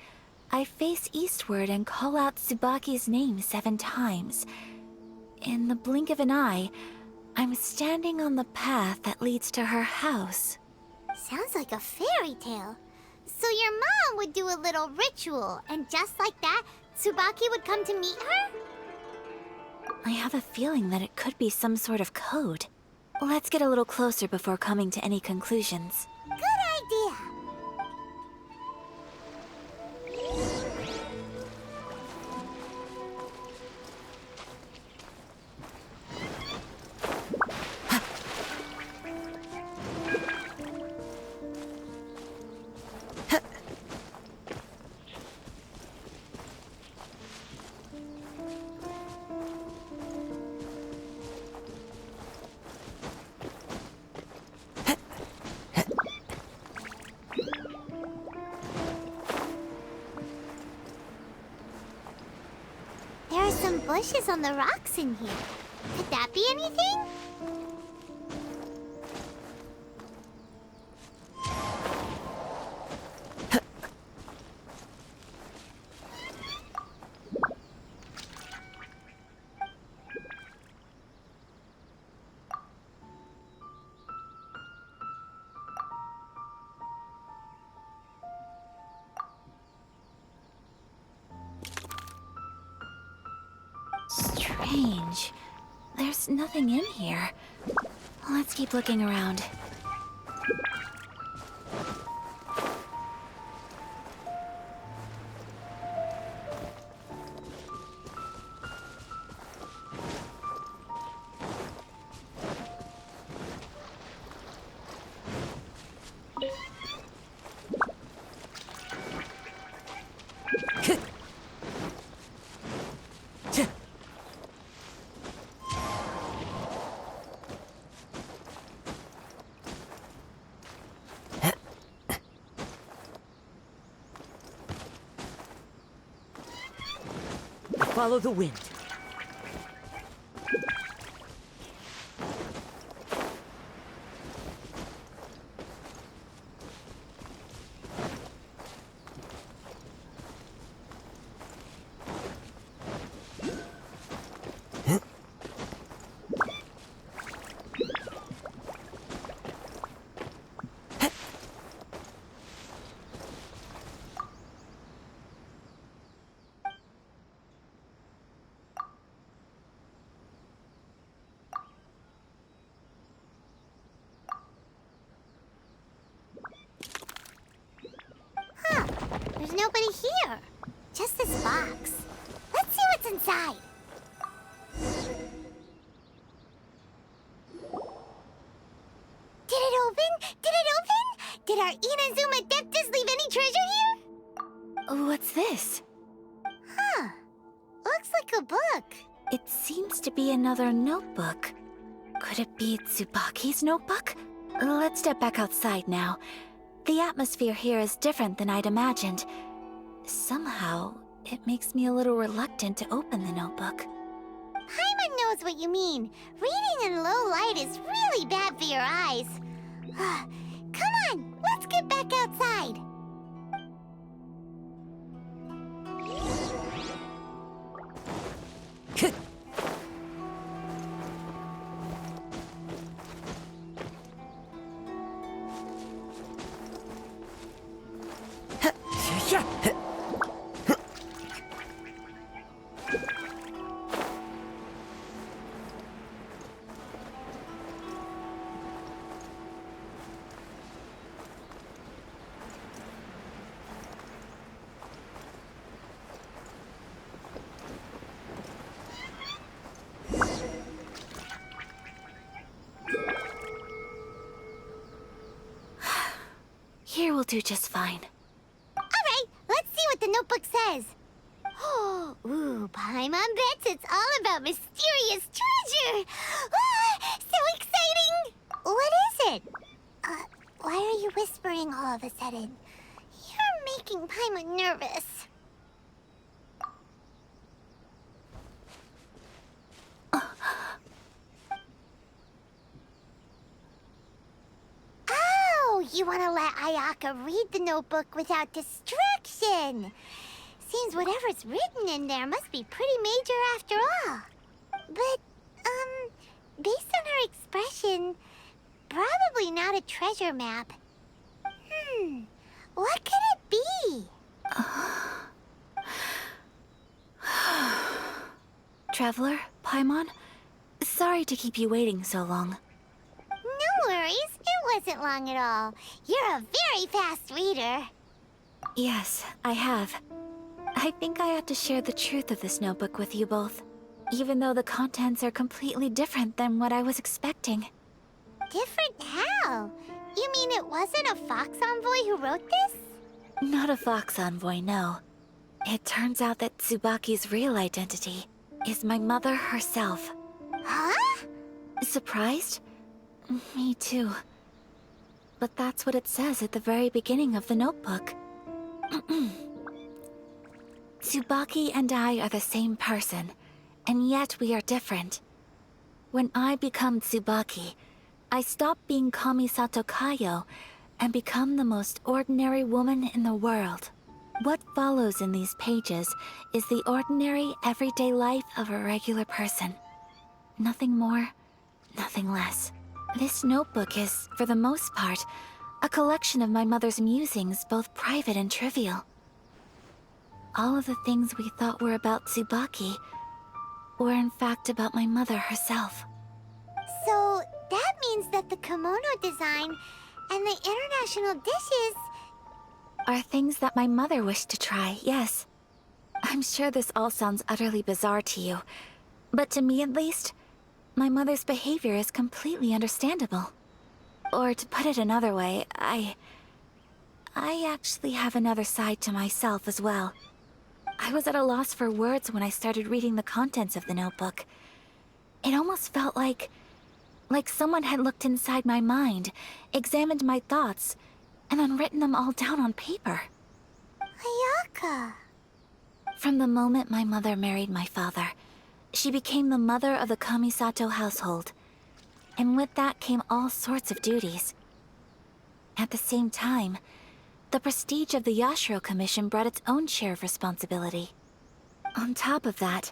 I face eastward and call out Tsubaki's name 7 times. In the blink of an eye, I'm standing on the path that leads to her house. Sounds like a fairy tale. So your mom would do a little ritual, and just like that, Tsubaki would come to meet her? I have a feeling that it could be some sort of code. Let's get a little closer before coming to any conclusions. Good idea. some bushes on the rocks in here. Could that be anything? Strange. There's nothing in here. Let's keep looking around. Follow the wind. There's nobody here. Just this box. Let's see what's inside. Did it open? Did it open? Did our Inazuma Adeptus leave any treasure here? What's this? Huh. Looks like a book. It seems to be another notebook. Could it be Tsubaki's notebook? Let's step back outside now. The atmosphere here is different than I'd imagined. Somehow, it makes me a little reluctant to open the notebook. Paimon knows what you mean. Reading in low light is really bad for your eyes. Come on, let's get back outside. Here will do just fine. Alright, let's see what the notebook says. Ooh, Paimon bets it's all about mysterious treasure. So exciting! What is it? Why are you whispering all of a sudden? You're making Paimon nervous. You want to let Ayaka read the notebook without distraction. Seems whatever's written in there must be pretty major after all. But, based on her expression, probably not a treasure map. What could it be? Traveler, Paimon, sorry to keep you waiting so long. No worries, it wasn't long at all. You're a very fast reader. Yes, I have. I think I ought to share the truth of this notebook with you both, even though the contents are completely different than what I was expecting. Different how? You mean it wasn't a Fox Envoy who wrote this? Not a Fox Envoy, no. It turns out that Tsubaki's real identity is my mother herself. Huh? Surprised? Me too. But that's what it says at the very beginning of the notebook. Tsubaki and I are the same person, And yet we are different. When I become Tsubaki, I stop being Kamisato Kayo and become the most ordinary woman in the world. What follows in these pages is the ordinary, everyday life of a regular person. Nothing more, nothing less. This notebook is, for the most part, a collection of my mother's musings, both private and trivial. All of the things we thought were about Tsubaki were in fact about my mother herself. So that means that the kimono design and the international dishes Are things that my mother wished to try, yes. I'm sure this all sounds utterly bizarre to you, but to me at least, my mother's behavior is completely understandable. Or to put it another way, I actually have another side to myself as well. I was at a loss for words when I started reading the contents of the notebook. It almost felt like someone had looked inside my mind, examined my thoughts, and then written them all down on paper. Ayaka. From the moment my mother married my father, she became the mother of the Kamisato household. And with that came all sorts of duties. At the same time, the prestige of the Yashiro Commission brought its own share of responsibility. On top of that,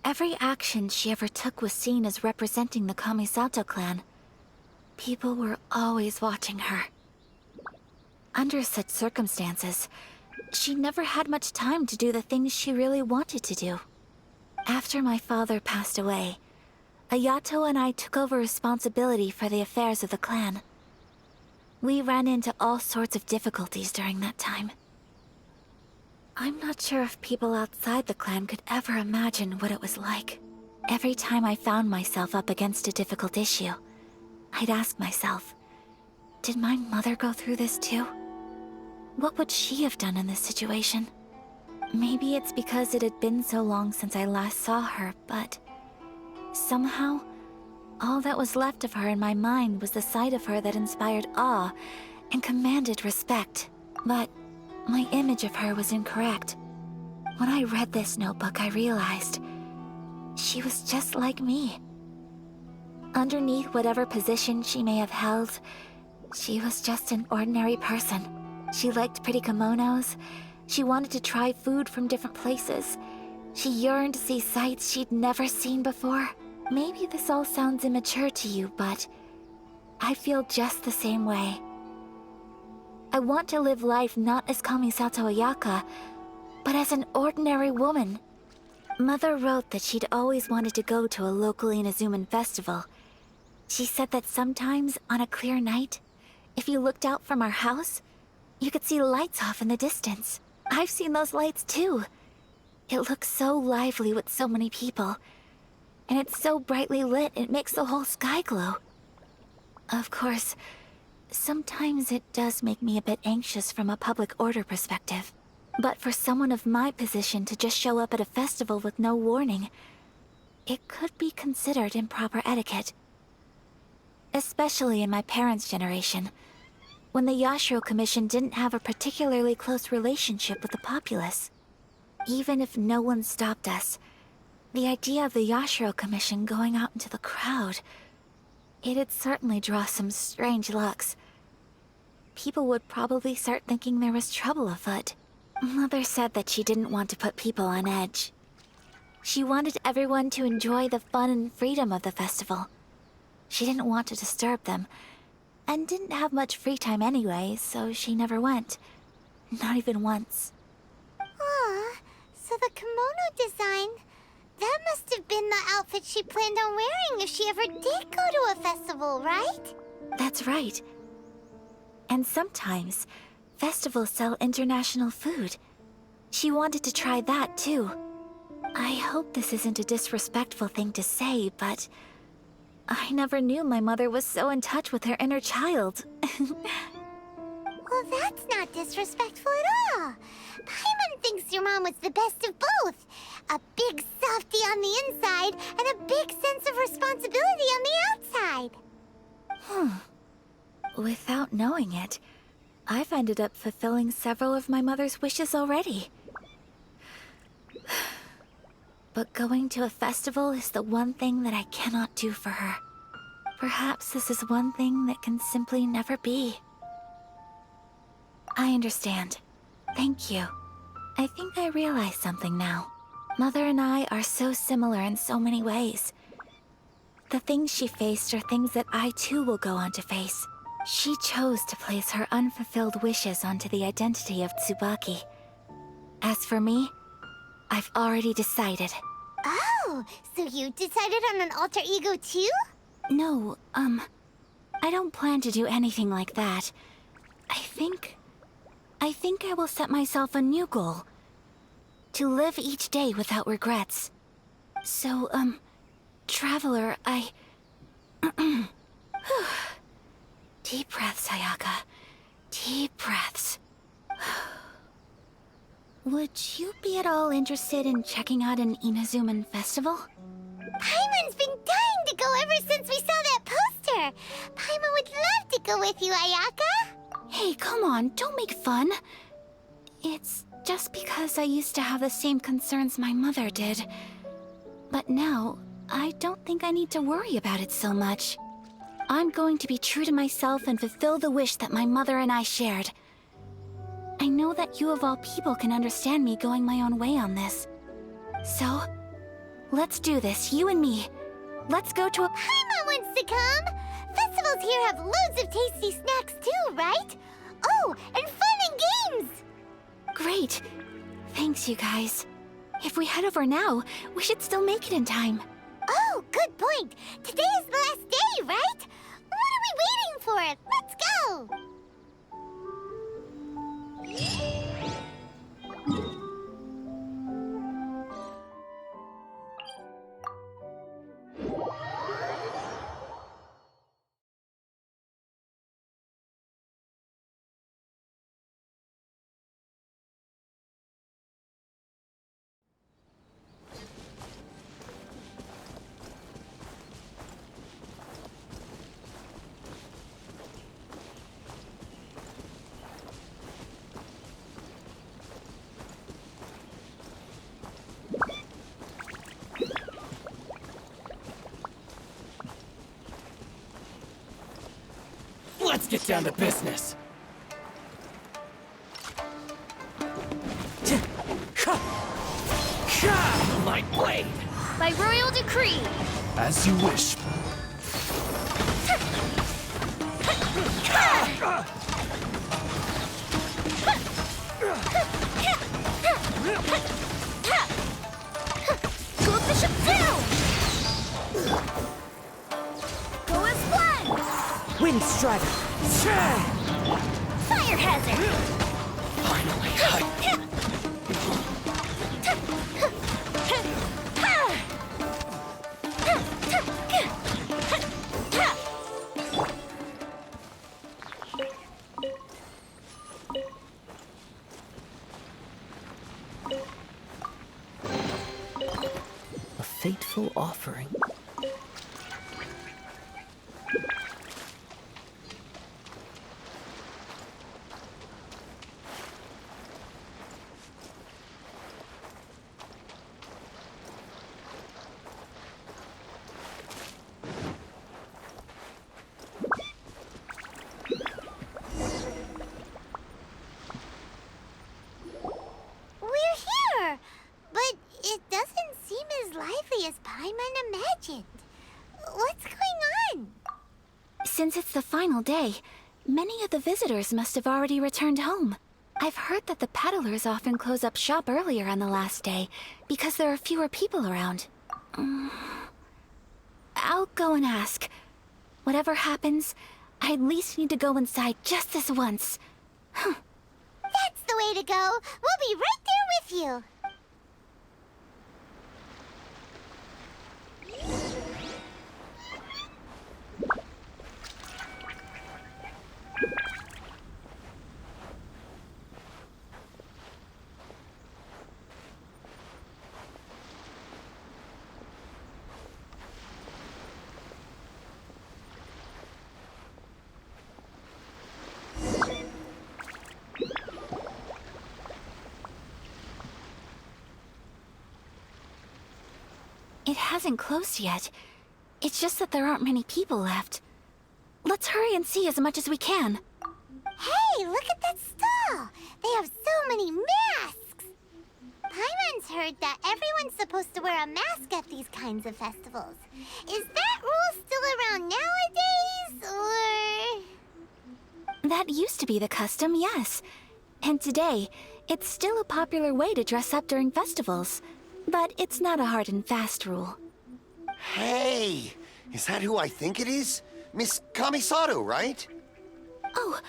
every action she ever took was seen as representing the Kamisato clan. People were always watching her. Under such circumstances, she never had much time to do the things she really wanted to do. After my father passed away, Ayato and I took over responsibility for the affairs of the clan. We ran into all sorts of difficulties during that time. I'm not sure if people outside the clan could ever imagine what it was like. Every time I found myself up against a difficult issue, I'd ask myself, did my mother go through this too? What would she have done in this situation? Maybe it's because it had been so long since I last saw her, but somehow, all that was left of her in my mind was the sight of her that inspired awe and commanded respect. But my image of her was incorrect. When I read this notebook, I realized she was just like me. Underneath whatever position she may have held, she was just an ordinary person. She liked pretty kimonos. She wanted to try food from different places. She yearned to see sights she'd never seen before. Maybe this all sounds immature to you, but I feel just the same way. I want to live life not as Kamisato Ayaka, but as an ordinary woman. Mother wrote that she'd always wanted to go to a local Inazuman festival. She said that sometimes, on a clear night, if you looked out from our house, you could see lights off in the distance. I've seen those lights too. It looks so lively with so many people. And it's so brightly lit, it makes the whole sky glow. Of course, sometimes it does make me a bit anxious from a public order perspective. But for someone of my position to just show up at a festival with no warning, it could be considered improper etiquette. Especially in my parents' generation, when the Yashiro Commission didn't have a particularly close relationship with the populace. Even if no one stopped us, the idea of the Yashiro Commission going out into the crowd, it'd certainly draw some strange looks. People would probably start thinking there was trouble afoot. Mother said that she didn't want to put people on edge. She wanted everyone to enjoy the fun and freedom of the festival. She didn't want to disturb them, and didn't have much free time anyway, so she never went. Not even once. Aw, so the kimono design, that must have been the outfit she planned on wearing if she ever did go to a festival, right? That's right. And sometimes, festivals sell international food. She wanted to try that too. I hope this isn't a disrespectful thing to say, but I never knew my mother was so in touch with her inner child. Well, that's not disrespectful at all. Paimon thinks your mom was the best of both. A big softie on the inside and a big sense of responsibility on the outside. Without knowing it, I've ended up fulfilling several of my mother's wishes already. but going to a festival is the one thing that I cannot do for her. Perhaps this is one thing that can simply never be. I understand. Thank you. I think I realize something now. Mother and I are so similar in so many ways. The things she faced are things that I too will go on to face. She chose to place her unfulfilled wishes onto the identity of Tsubaki. As for me, I've already decided. Oh, so you decided on an alter ego too? No, I don't plan to do anything like that. I think I will set myself a new goal. To live each day without regrets. So, Traveler, Deep breaths, Ayaka. Deep breaths. Would you be at all interested in checking out an Inazuman festival? Paimon's been dying to go ever since we saw that poster. Paimon would love to go with you, Ayaka. Hey, come on, don't make fun. It's just because I used to have the same concerns my mother did. But now, I don't think I need to worry about it so much. I'm going to be true to myself and fulfill the wish that my mother and I shared. I know that you of all people can understand me going my own way on this. So, let's do this, you and me. Let's go to a— Paimon wants to come. Festivals here have loads of tasty snacks too, right? Oh, and fun and games. Great. Thanks, you guys. If we head over now, we should still make it in time. Oh, good point. Today is the last day, right? What are we waiting for? Let's go. Let's get down to business. My blade! By royal decree! As you wish. Go bishop down! Go as planned! Wind Strider! Fire hazard! Finally. A fateful offering. Since it's the final day, many of the visitors must have already returned home. I've heard that the peddlers often close up shop earlier on the last day because there are fewer people around. I'll go and ask. Whatever happens, I at least need to go inside just this once. That's the way to go. We'll be right there with you. It hasn't closed yet. It's just that there aren't many people left. Let's hurry and see as much as we can. Hey, look at that stall! They have so many masks! Paimon's heard that everyone's supposed to wear a mask at these kinds of festivals. Is that rule still around nowadays, or...? That used to be the custom, yes. And today, it's still a popular way to dress up during festivals. But it's not a hard and fast rule. Hey! Is that who I think it is? Miss Kamisato, right? Oh,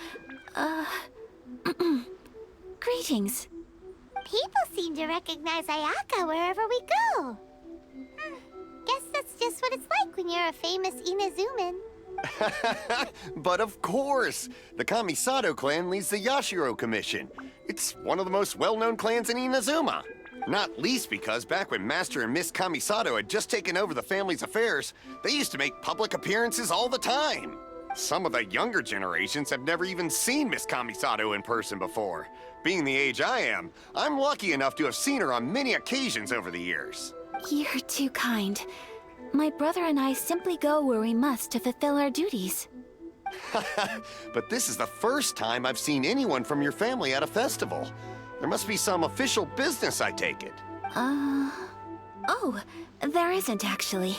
greetings. People seem to recognize Ayaka wherever we go. Guess that's just what it's like when you're a famous Inazuman. But of course! The Kamisato clan leads the Yashiro Commission. It's one of the most well-known clans in Inazuma. Not least because back when Master and Miss Kamisato had just taken over the family's affairs, they used to make public appearances all the time. Some of the younger generations have never even seen Miss Kamisato in person before. Being the age I am, I'm lucky enough to have seen her on many occasions over the years. You're too kind. My brother and I simply go where we must to fulfill our duties. But this is the first time I've seen anyone from your family at a festival. There must be some official business, I take it. Oh, there isn't actually.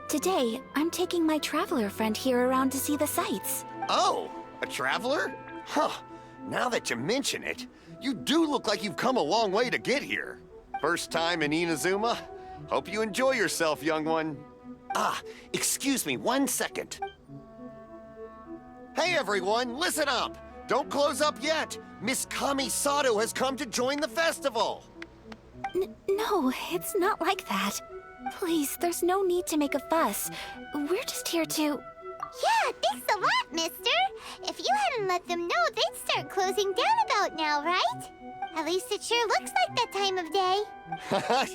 Today, I'm taking my traveler friend here around to see the sights. Oh, a traveler? Huh. Now that you mention it, you do look like you've come a long way to get here. First time in Inazuma? Hope you enjoy yourself, young one. Ah, excuse me 1 second. Hey everyone, listen up! Don't close up yet! Miss Kamisato has come to join the festival! No, it's not like that. Please, there's no need to make a fuss. We're just here to... Yeah, thanks a lot, mister. If you hadn't let them know, they'd start closing down about now, right? At least it sure looks like that time of day.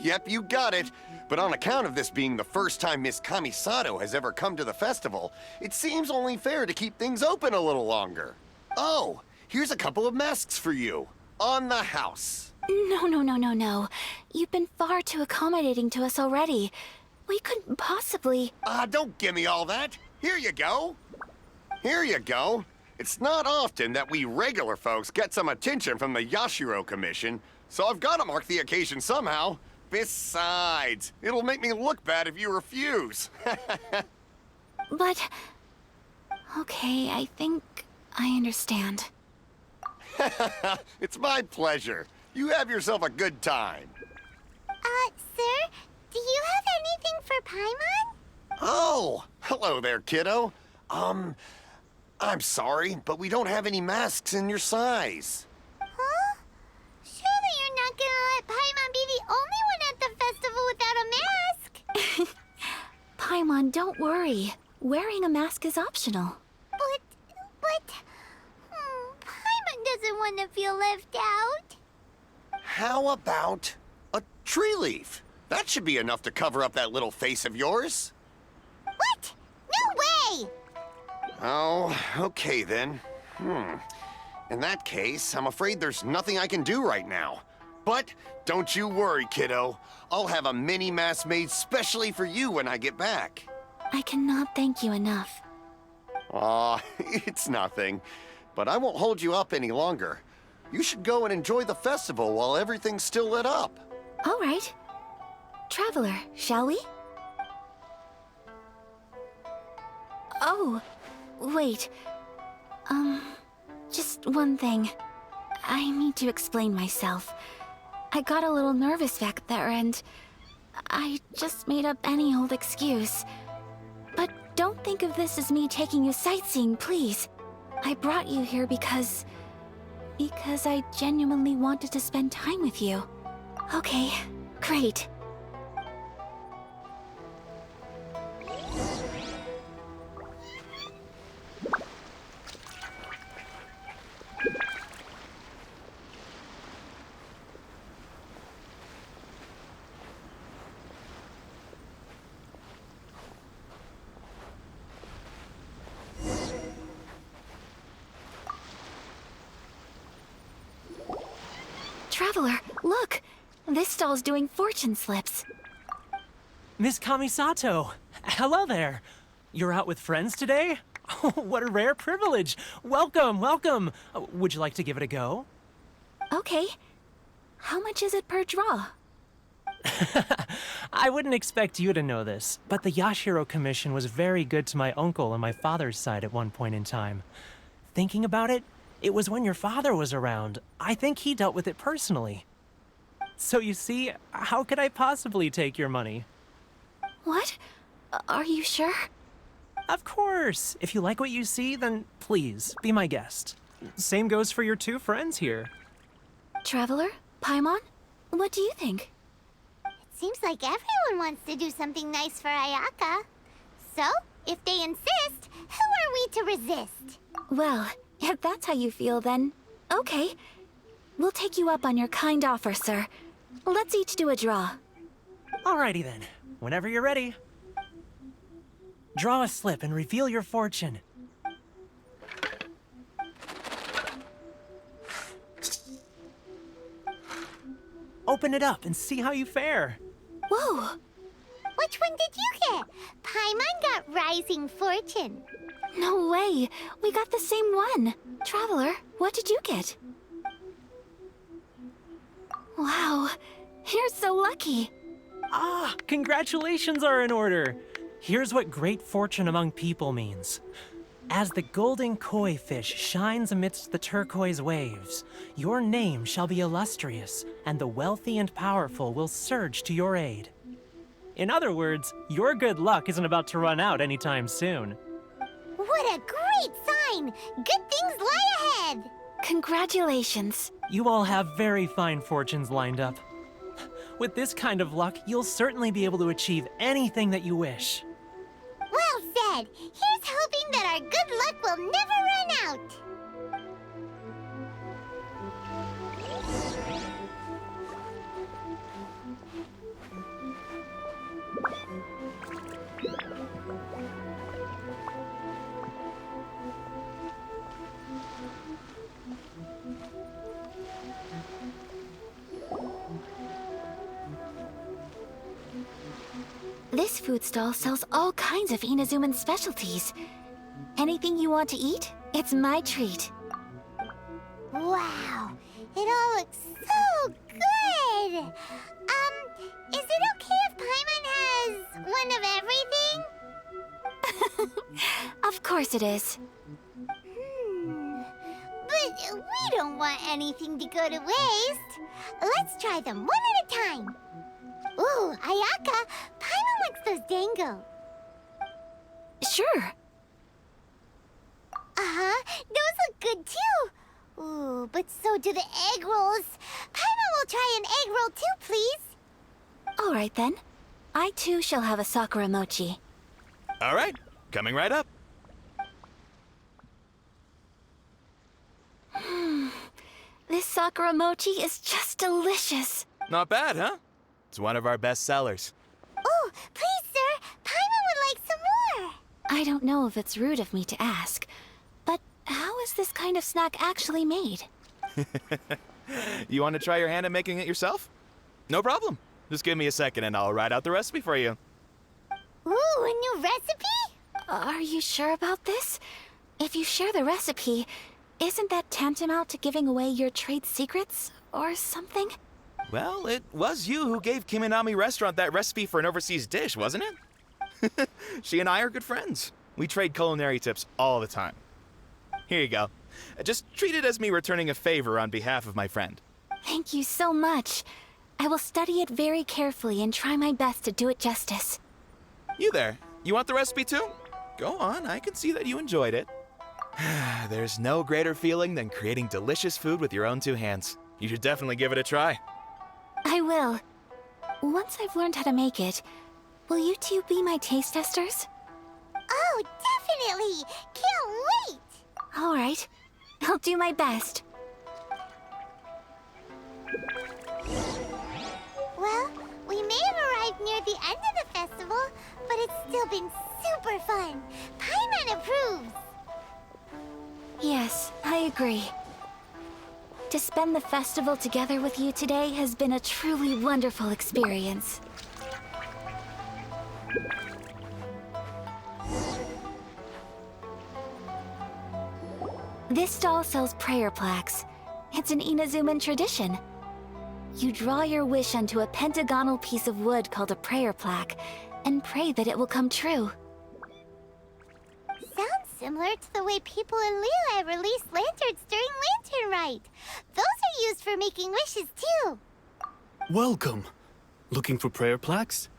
Yep, you got it. But on account of this being the first time Miss Kamisato has ever come to the festival, it seems only fair to keep things open a little longer. Oh, here's a couple of masks for you. On the house. No. You've been far too accommodating to us already. We couldn't possibly... Don't give me all that. Here you go. Here you go. It's not often that we regular folks get some attention from the Yashiro Commission, so I've got to mark the occasion somehow. Besides, it'll make me look bad if you refuse. But... Okay, I think I understand. It's my pleasure. You have yourself a good time. Sir, do you have anything for Paimon? Oh, hello there, kiddo. I'm sorry, but we don't have any masks in your size. Huh? Surely you're not gonna let Paimon be the only one at the festival without a mask? Paimon, don't worry. Wearing a mask is optional. But... Paimon doesn't want to feel left out. How about a tree leaf? That should be enough to cover up that little face of yours. What? No way! Oh, okay then. In that case, I'm afraid there's nothing I can do right now. But don't you worry, kiddo. I'll have a mini mask made specially for you when I get back. I cannot thank you enough. Aw, it's nothing. But I won't hold you up any longer. You should go and enjoy the festival while everything's still lit up. All right. Traveler, shall we? Oh, wait. Just one thing. I need to explain myself. I got a little nervous back there and I just made up any old excuse. But don't think of this as me taking you sightseeing, please. I brought you here because I genuinely wanted to spend time with you. Okay, great. Traveler, look! This stall's doing fortune slips. Miss Kamisato! Hello there! You're out with friends today? Oh, what a rare privilege! Welcome, welcome! Would you like to give it a go? Okay. How much is it per draw? I wouldn't expect you to know this, but the Yashiro Commission was very good to my uncle on my father's side at one point in time. Thinking about it, it was when your father was around. I think he dealt with it personally. So you see, how could I possibly take your money? What? Are you sure? Of course! If you like what you see, then please, be my guest. Same goes for your two friends here. Traveler? Paimon? What do you think? It seems like everyone wants to do something nice for Ayaka. So, if they insist, who are we to resist? Well, if that's how you feel, then okay. We'll take you up on your kind offer, sir. Let's each do a draw. Alrighty then. Whenever you're ready. Draw a slip and reveal your fortune. Open it up and see how you fare. Whoa! Which one did you get? Paimon got Rising Fortune. No way! We got the same one! Traveler, what did you get? Wow, you're so lucky! Ah, congratulations are in order. Here's what great fortune among people means. As the golden koi fish shines amidst the turquoise waves, your name shall be illustrious, and the wealthy and powerful will surge to your aid. In other words, your good luck isn't about to run out anytime soon. What a great sign! Good things lie ahead! Congratulations. You all have very fine fortunes lined up. With this kind of luck, you'll certainly be able to achieve anything that you wish. Well said! Here's hoping that our good luck will never run out! This food stall sells all kinds of Inazuman specialties. Anything you want to eat, it's my treat. Wow! It all looks so good! Is it okay if Paimon has one of everything? Of course it is. But we don't want anything to go to waste. Let's try them one at a time. Ooh, Ayaka, Paimon likes those dango. Sure. Uh-huh, those look good too. Ooh, but so do the egg rolls. Paimon will try an egg roll too, please. All right then. I too shall have a sakura mochi. All right, coming right up. This sakura mochi is just delicious. Not bad, huh? It's one of our best sellers. Oh, please, sir. Paimon would like some more. I don't know if it's rude of me to ask, but how is this kind of snack actually made? You want to try your hand at making it yourself? No problem. Just give me a second and I'll write out the recipe for you. Ooh, a new recipe? Are you sure about this? If you share the recipe, isn't that tantamount to giving away your trade secrets or something? Well, it was you who gave Kiminami Restaurant that recipe for an overseas dish, wasn't it? She and I are good friends. We trade culinary tips all the time. Here you go. Just treat it as me returning a favor on behalf of my friend. Thank you so much. I will study it very carefully and try my best to do it justice. You there, you want the recipe too? Go on, I can see that you enjoyed it. There's no greater feeling than creating delicious food with your own two hands. You should definitely give it a try. I will. Once I've learned how to make it, will you two be my taste testers? Oh, definitely! Can't wait! All right. I'll do my best. Well, we may have arrived near the end of the festival, but it's still been super fun. Paimon approves! Yes, I agree. To spend the festival together with you today has been a truly wonderful experience. This stall sells prayer plaques. It's an Inazuman tradition. You draw your wish onto a pentagonal piece of wood called a prayer plaque and pray that it will come true. Sounds similar to the way people in Liyue release lanterns during Lantern Rite. Those are used for making wishes too. Welcome. Looking for prayer plaques?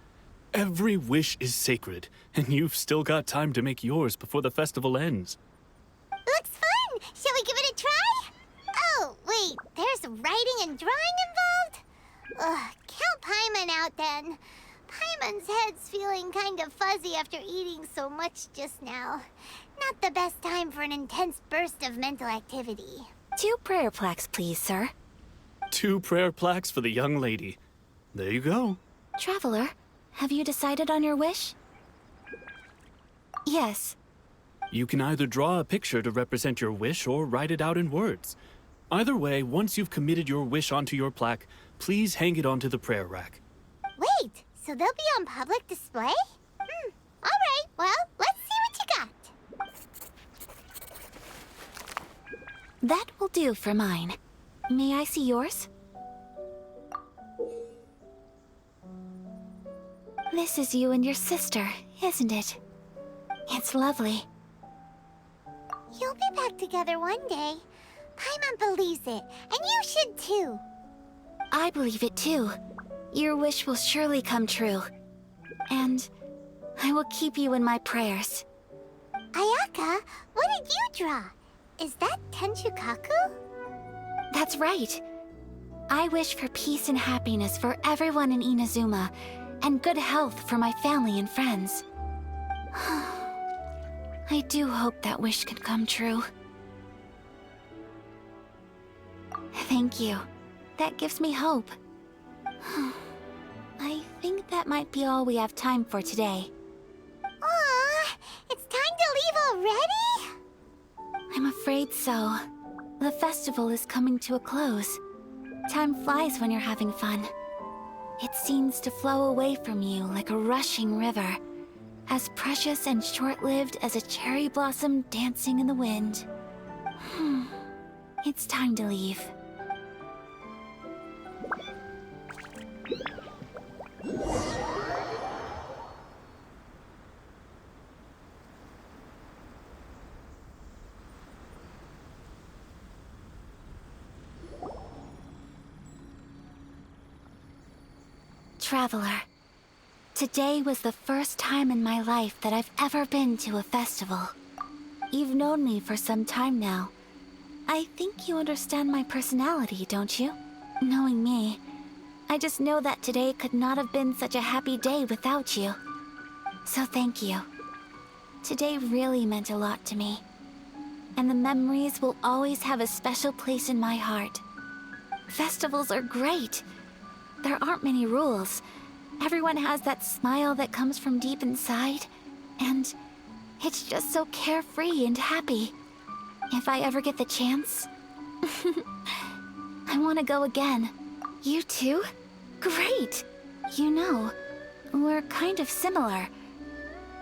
Every wish is sacred, and you've still got time to make yours before the festival ends. Looks fun! Shall we give it a try? Oh, wait, there's writing and drawing involved? Ugh, count Paimon out then. Paimon's head's feeling kind of fuzzy after eating so much just now. Not the best time for an intense burst of mental activity. 2 prayer plaques, please, sir. 2 prayer plaques for the young lady. There you go. Traveler, have you decided on your wish? Yes. You can either draw a picture to represent your wish or write it out in words. Either way, once you've committed your wish onto your plaque, please hang it onto the prayer rack. Wait, so they'll be on public display? Alright, well, let's see what you got. That will do for mine. May I see yours? This is you and your sister, isn't it? It's lovely. You'll be back together one day. Paimon believes it, and you should too. I believe it too. Your wish will surely come true. And I will keep you in my prayers. Ayaka, what did you draw? Is that Tenchukaku? That's right. I wish for peace and happiness for everyone in Inazuma, and good health for my family and friends. I do hope that wish can come true. Thank you. That gives me hope. I think that might be all we have time for today. Aw, it's time to leave already? I'm afraid so. The festival is coming to a close. Time flies when you're having fun. It seems to flow away from you like a rushing river, as precious and short-lived as a cherry blossom dancing in the wind. It's time to leave. Traveler, today was the first time in my life that I've ever been to a festival. You've known me for some time now. I think you understand my personality, don't you? Knowing me, I just know that today could not have been such a happy day without you. So thank you. Today really meant a lot to me. And the memories will always have a special place in my heart. Festivals are great. There aren't many rules. Everyone has that smile that comes from deep inside, and it's just so carefree and happy. If I ever get the chance, I want to go again. You too? Great! You know, we're kind of similar.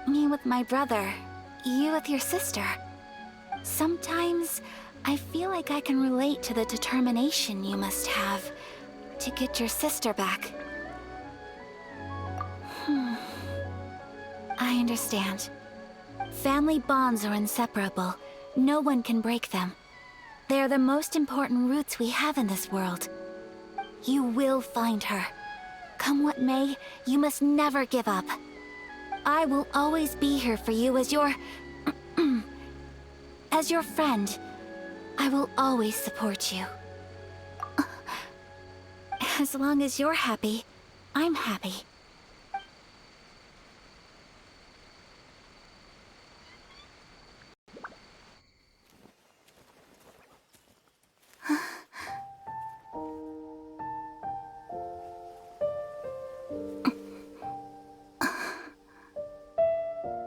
Me with my brother, you with your sister. Sometimes I feel like I can relate to the determination you must have to get your sister back. I understand. Family bonds are inseparable. No one can break them. They are the most important roots we have in this world. You will find her. Come what may, you must never give up. I will always be here for you as your... as your friend. I will always support you. As long as you're happy, I'm happy.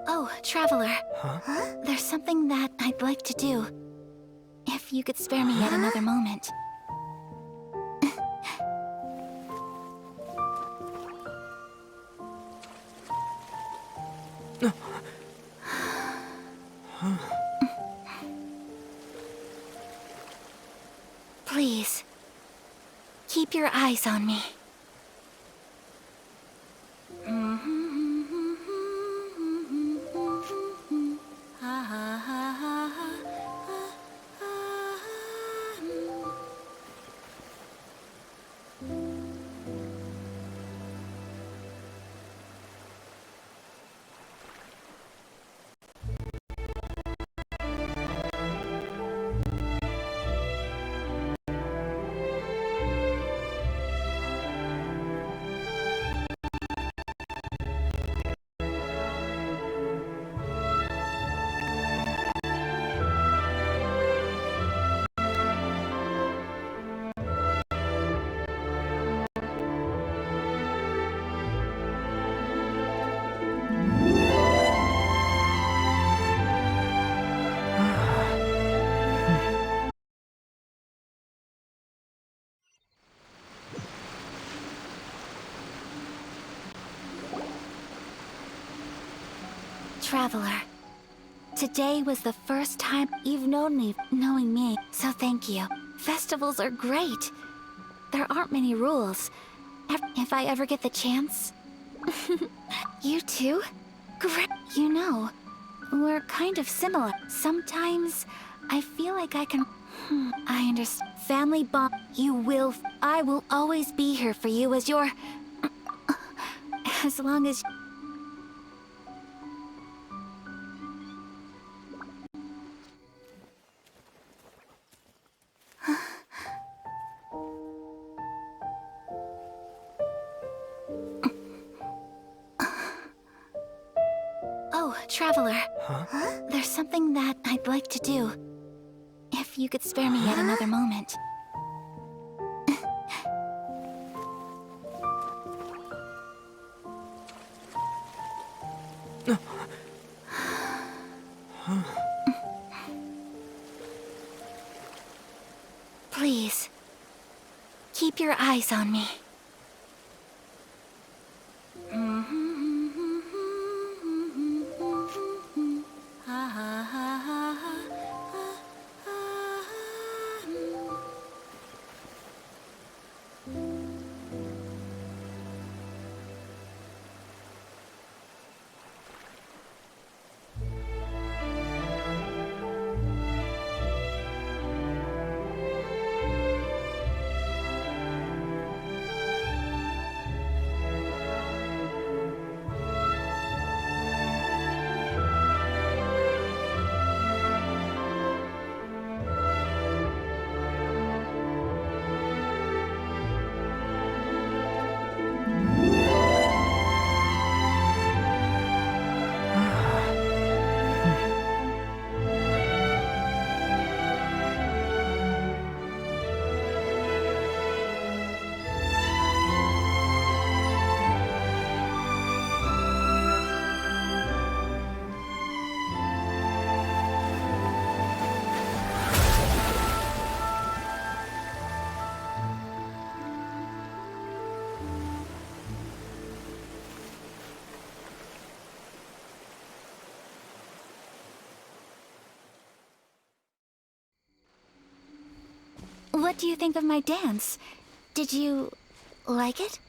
Oh, Traveler. Huh? There's something that I'd like to do. If you could spare me yet another moment. Please, keep your eyes on me. Traveler, today was the first time you've known me, knowing me, so thank you. Festivals are great. There aren't many rules. If I ever get the chance... You too? Great. You know, we're kind of similar. Sometimes I feel like I can... I understand. Family bond. You will... I will always be here for you as your... As long as... Oh, Traveler. Huh? There's something that I'd like to do. If you could spare me yet another moment. Please, keep your eyes on me. What do you think of my dance? Did you like it?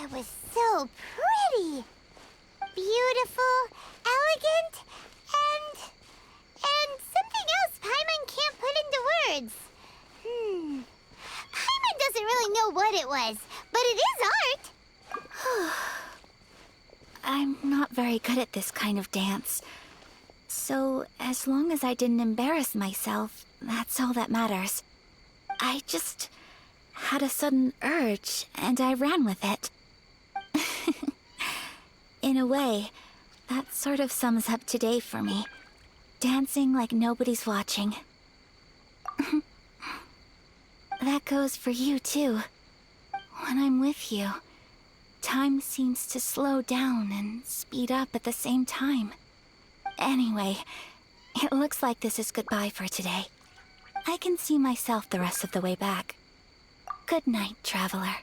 It was so pretty. Beautiful, elegant, and something else Paimon can't put into words. Paimon doesn't really know what it was, but it is art. I'm not very good at this kind of dance. So, as long as I didn't embarrass myself, that's all that matters. I just had a sudden urge, and I ran with it. In a way, that sort of sums up today for me. Dancing like nobody's watching. That goes for you, too. When I'm with you, time seems to slow down and speed up at the same time. Anyway, it looks like this is goodbye for today. I can see myself the rest of the way back. Good night, Traveler.